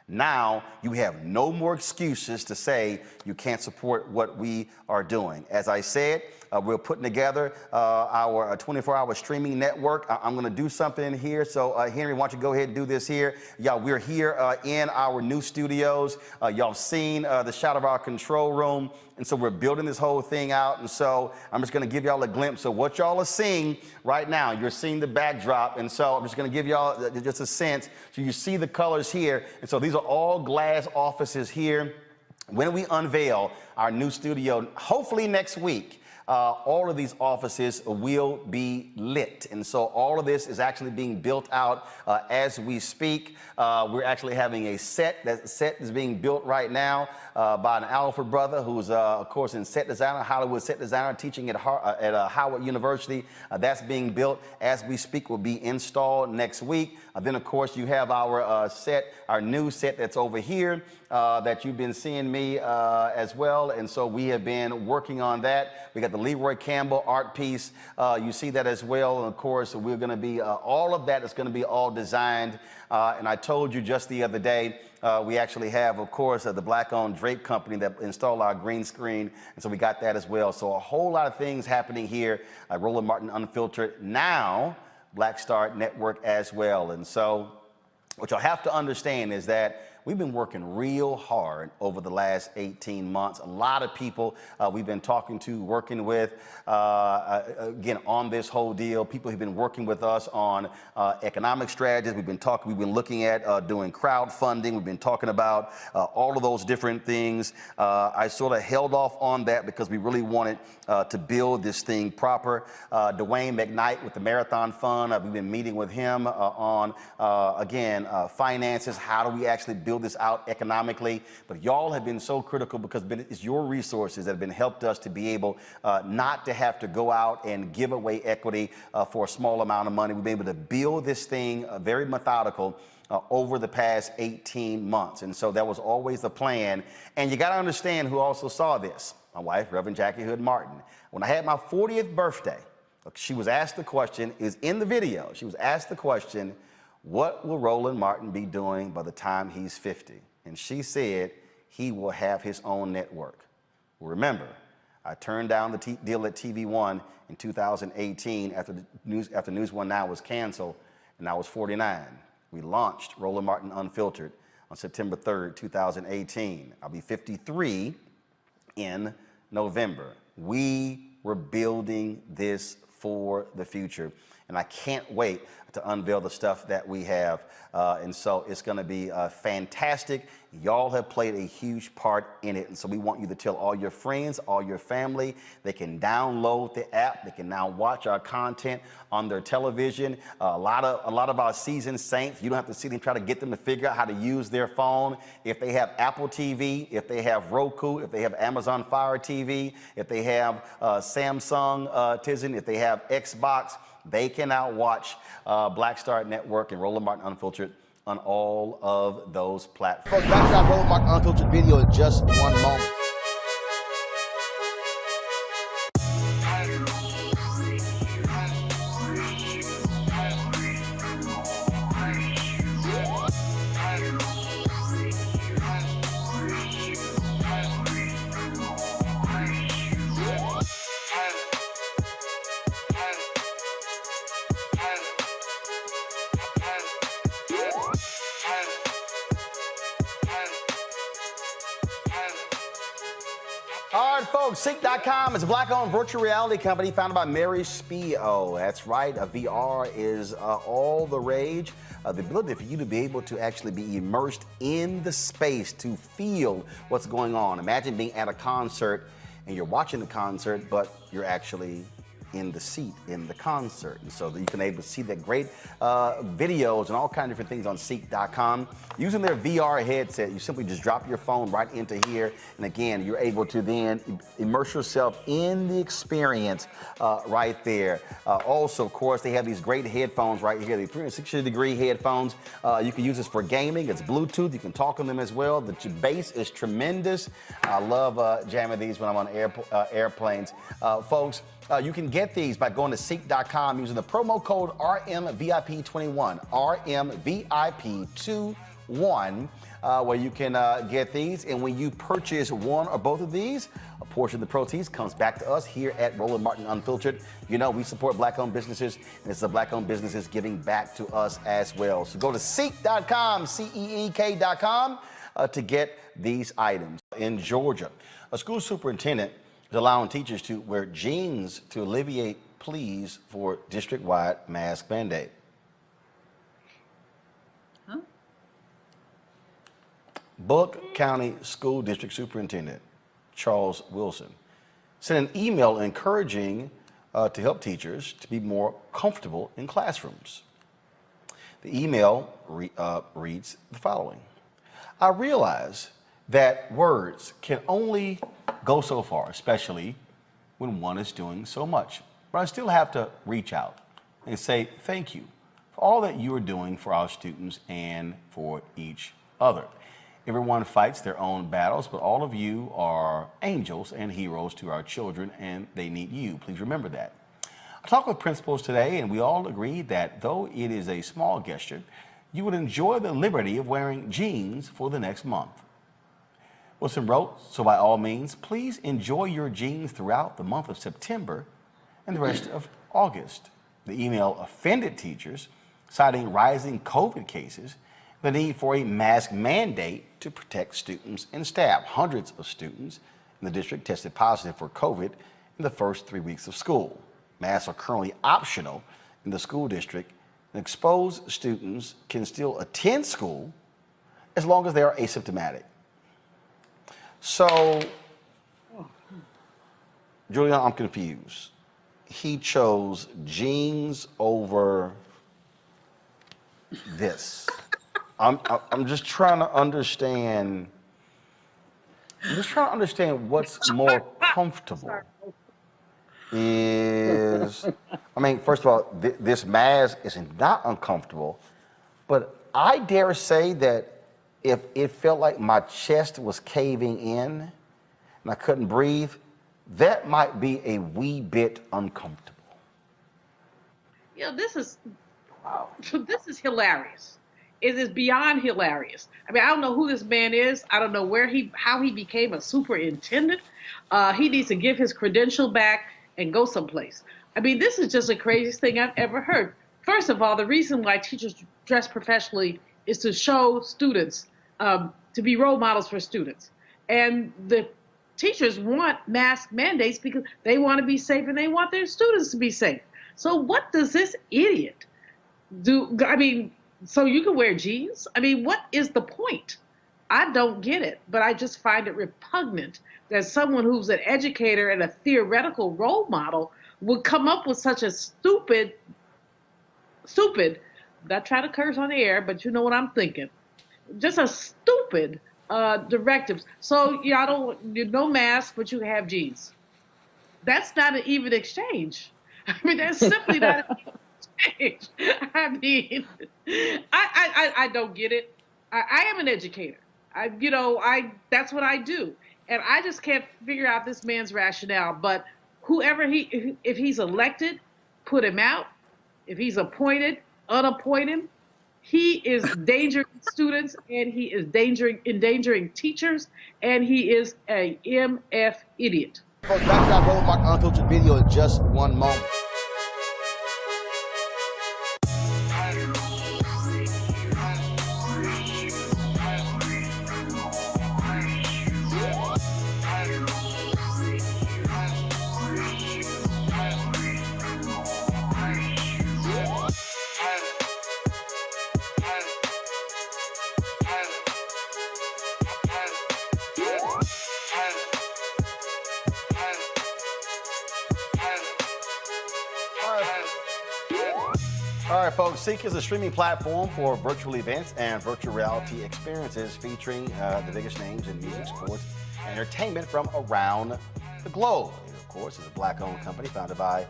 Speaker 1: Now you have no more excuses to say you can't support what we are doing. As I said, we're putting together our 24-hour streaming network. I'm going to do something here. So, Henry, why don't you go ahead and do this here? Y'all, we're here in our new studios. Y'all seen the shot of our control room. And so we're building this whole thing out. And so I'm just going to give y'all a glimpse of what y'all are seeing right now. You're seeing the backdrop. And so I'm just going to give y'all just a sense. So you see the colors here. And so these are all glass offices here. When we unveil our new studio, hopefully next week, all of these offices will be lit. And so all of this is actually being built out as we speak. We're actually having a set. That set is being built right now by an Alfred brother who's, of course, in set designer, Hollywood set designer, teaching at Howard University. That's being built as we speak, will be installed next week. Then, of course, you have our set, our new set that's over here that you've been seeing me as well. And so we have been working on that. We got the Leroy Campbell art piece. You see that as well. And of course, we're going to be, all of that is going to be all designed. And I told you just the other day, we actually have, of course, the Black-owned drape company that installed our green screen. And so we got that as well. So a whole lot of things happening here at Roland Martin Unfiltered. Now, Black Star Network as well. And so what you'll have to understand is that we've been working real hard over the last 18 months. A lot of people we've been talking to, working with, again, on this whole deal. People who've been working with us on economic strategies. We've been looking at doing crowdfunding. We've been talking about all of those different things. I sort of held off on that because we really wanted to build this thing proper. Dwayne McKnight with the Marathon Fund, we've been meeting with him on, again, finances. How do we actually build this out economically? But y'all have been so critical because it's your resources that have been helped us to be able not to have to go out and give away equity for a small amount of money. We've been able to build this thing very methodical over the past 18 months. And so that was always the plan. And you got to understand who also saw this. My wife, Reverend Jackie Hood Martin. When I had my 40th birthday, she was asked the question, it was in the video, she was asked the question, what will Roland Martin be doing by the time he's 50? And she said he will have his own network. Remember, I turned down the deal at TV One in 2018 after News One Now was canceled, and I was 49. We launched Roland Martin Unfiltered on September 3rd, 2018. I'll be 53 in November. We were building this for the future, and I can't wait to unveil the stuff that we have. And so it's going to be fantastic. Y'all have played a huge part in it. And so we want you to tell all your friends, all your family. They can download the app. They can now watch our content on their television. A lot of our seasoned saints, you don't have to see them try to get them to figure out how to use their phone. If they have Apple TV, if they have Roku, if they have Amazon Fire TV, if they have Samsung Tizen, if they have Xbox, they can now watch Black Star Network and Roland Martin Unfiltered on all of those platforms. Folks, back to our Roland Martin Unfiltered video in just one moment. All right, folks, CEEK.com is a Black-owned virtual reality company founded by Mary Spio. That's right, VR is all the rage. The ability for you to be able to actually be immersed in the space to feel what's going on. Imagine being at a concert and you're watching the concert, but you're actually in the seat in the concert. And so that you can able to see that great videos and all kinds of different things on CEEK.com. Using their VR headset, you simply just drop your phone right into here. And again, you're able to then immerse yourself in the experience right there. Also, of course, they have these great headphones right here, the 360-degree headphones. You can use this for gaming. It's Bluetooth. You can talk on them as well. The bass is tremendous. I love jamming these when I'm on airplanes. Folks, you can get these by going to CEEK.com using the promo code RMVIP21, RMVIP21, where you can get these. And when you purchase one or both of these, a portion of the proceeds comes back to us here at Roland Martin Unfiltered. You know, we support Black-owned businesses, and it's the Black-owned businesses giving back to us as well. So go to CEEK.com, CEEK.com, to get these items. In Georgia, a school superintendent is allowing teachers to wear jeans to alleviate pleas for district-wide mask mandate.
Speaker 4: Huh?
Speaker 1: Bullock County School District Superintendent Charles Wilson sent an email encouraging to help teachers to be more comfortable in classrooms. The email reads the following. I realize that words can only go so far, especially when one is doing so much. But I still have to reach out and say thank you for all that you are doing for our students and for each other. Everyone fights their own battles, but all of you are angels and heroes to our children, and they need you. Please remember that. I talked with principals today, and we all agreed that though it is a small gesture, you would enjoy the liberty of wearing jeans for the next month. Wilson wrote, so by all means, please enjoy your jeans throughout the month of September and the rest of August. The email offended teachers, citing rising COVID cases, the need for a mask mandate to protect students and staff. Hundreds of students in the district tested positive for COVID in the first 3 weeks of school. Masks are currently optional in the school district, and exposed students can still attend school as long as they are asymptomatic. So, Julian, I'm confused. He chose jeans over this. I'm just trying to understand. I'm just trying to understand what's more comfortable. I mean, first of all, this mask is not uncomfortable, but I dare say that if it felt like my chest was caving in and I couldn't breathe, that might be a wee bit uncomfortable.
Speaker 3: You know, this is hilarious. It is beyond hilarious. I mean, I don't know who this man is. I don't know how he became a superintendent. He needs to give his credential back and go someplace. I mean, this is just the craziest thing I've ever heard. First of all, the reason why teachers dress professionally is to show students, to be role models for students. And the teachers want mask mandates because they want to be safe and they want their students to be safe. So what does this idiot do? I mean, so you can wear jeans? I mean, what is the point? I don't get it, but I just find it repugnant that someone who's an educator and a theoretical role model would come up with such a stupid, not trying to curse on the air, but you know what I'm thinking. Just a stupid directives. So no mask, but you have jeans. That's not an even exchange. I mean, that's simply not an even exchange. I mean, I don't get it. I am an educator. That's what I do. And I just can't figure out this man's rationale. But if he's elected, put him out. If he's appointed, unappoint him. He is endangering students, and he is endangering teachers, and he is a MF idiot.
Speaker 1: Folks, back to our Roland SMACKS Unfiltered video in just one moment. All right, folks, CEEK is a streaming platform for virtual events and virtual reality experiences featuring the biggest names in music, sports, and entertainment from around the globe. It, of course, is a Black-owned company founded by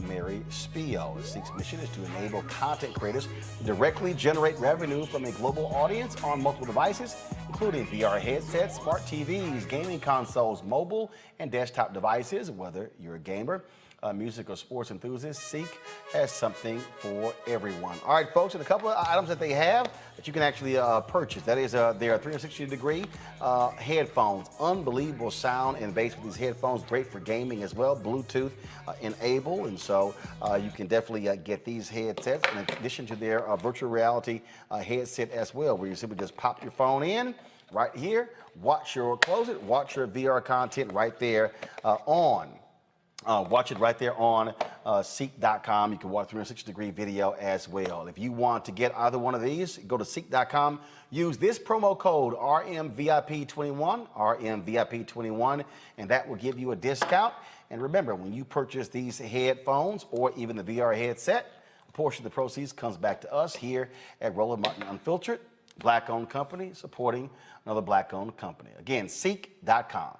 Speaker 1: Mary Spio. CEEK's mission is to enable content creators to directly generate revenue from a global audience on multiple devices, including VR headsets, smart TVs, gaming consoles, mobile and desktop devices. Whether you're a gamer, music or sports enthusiast, CEEK has something for everyone. All right, folks, and a couple of items that they have that you can actually purchase. That is their 360-degree headphones. Unbelievable sound and bass with these headphones. Great for gaming as well. Bluetooth enabled, and so you can definitely get these headsets in addition to their virtual reality headset as well, where you simply just pop your phone in right here, watch your VR content right there on Watch it right there on CEEK.com. You can watch 360-degree video as well. If you want to get either one of these, go to CEEK.com. Use this promo code RMVIP21, RMVIP21, and that will give you a discount. And remember, when you purchase these headphones or even the VR headset, a portion of the proceeds comes back to us here at Roland Martin Unfiltered, Black-owned company, supporting another Black-owned company. Again, CEEK.com.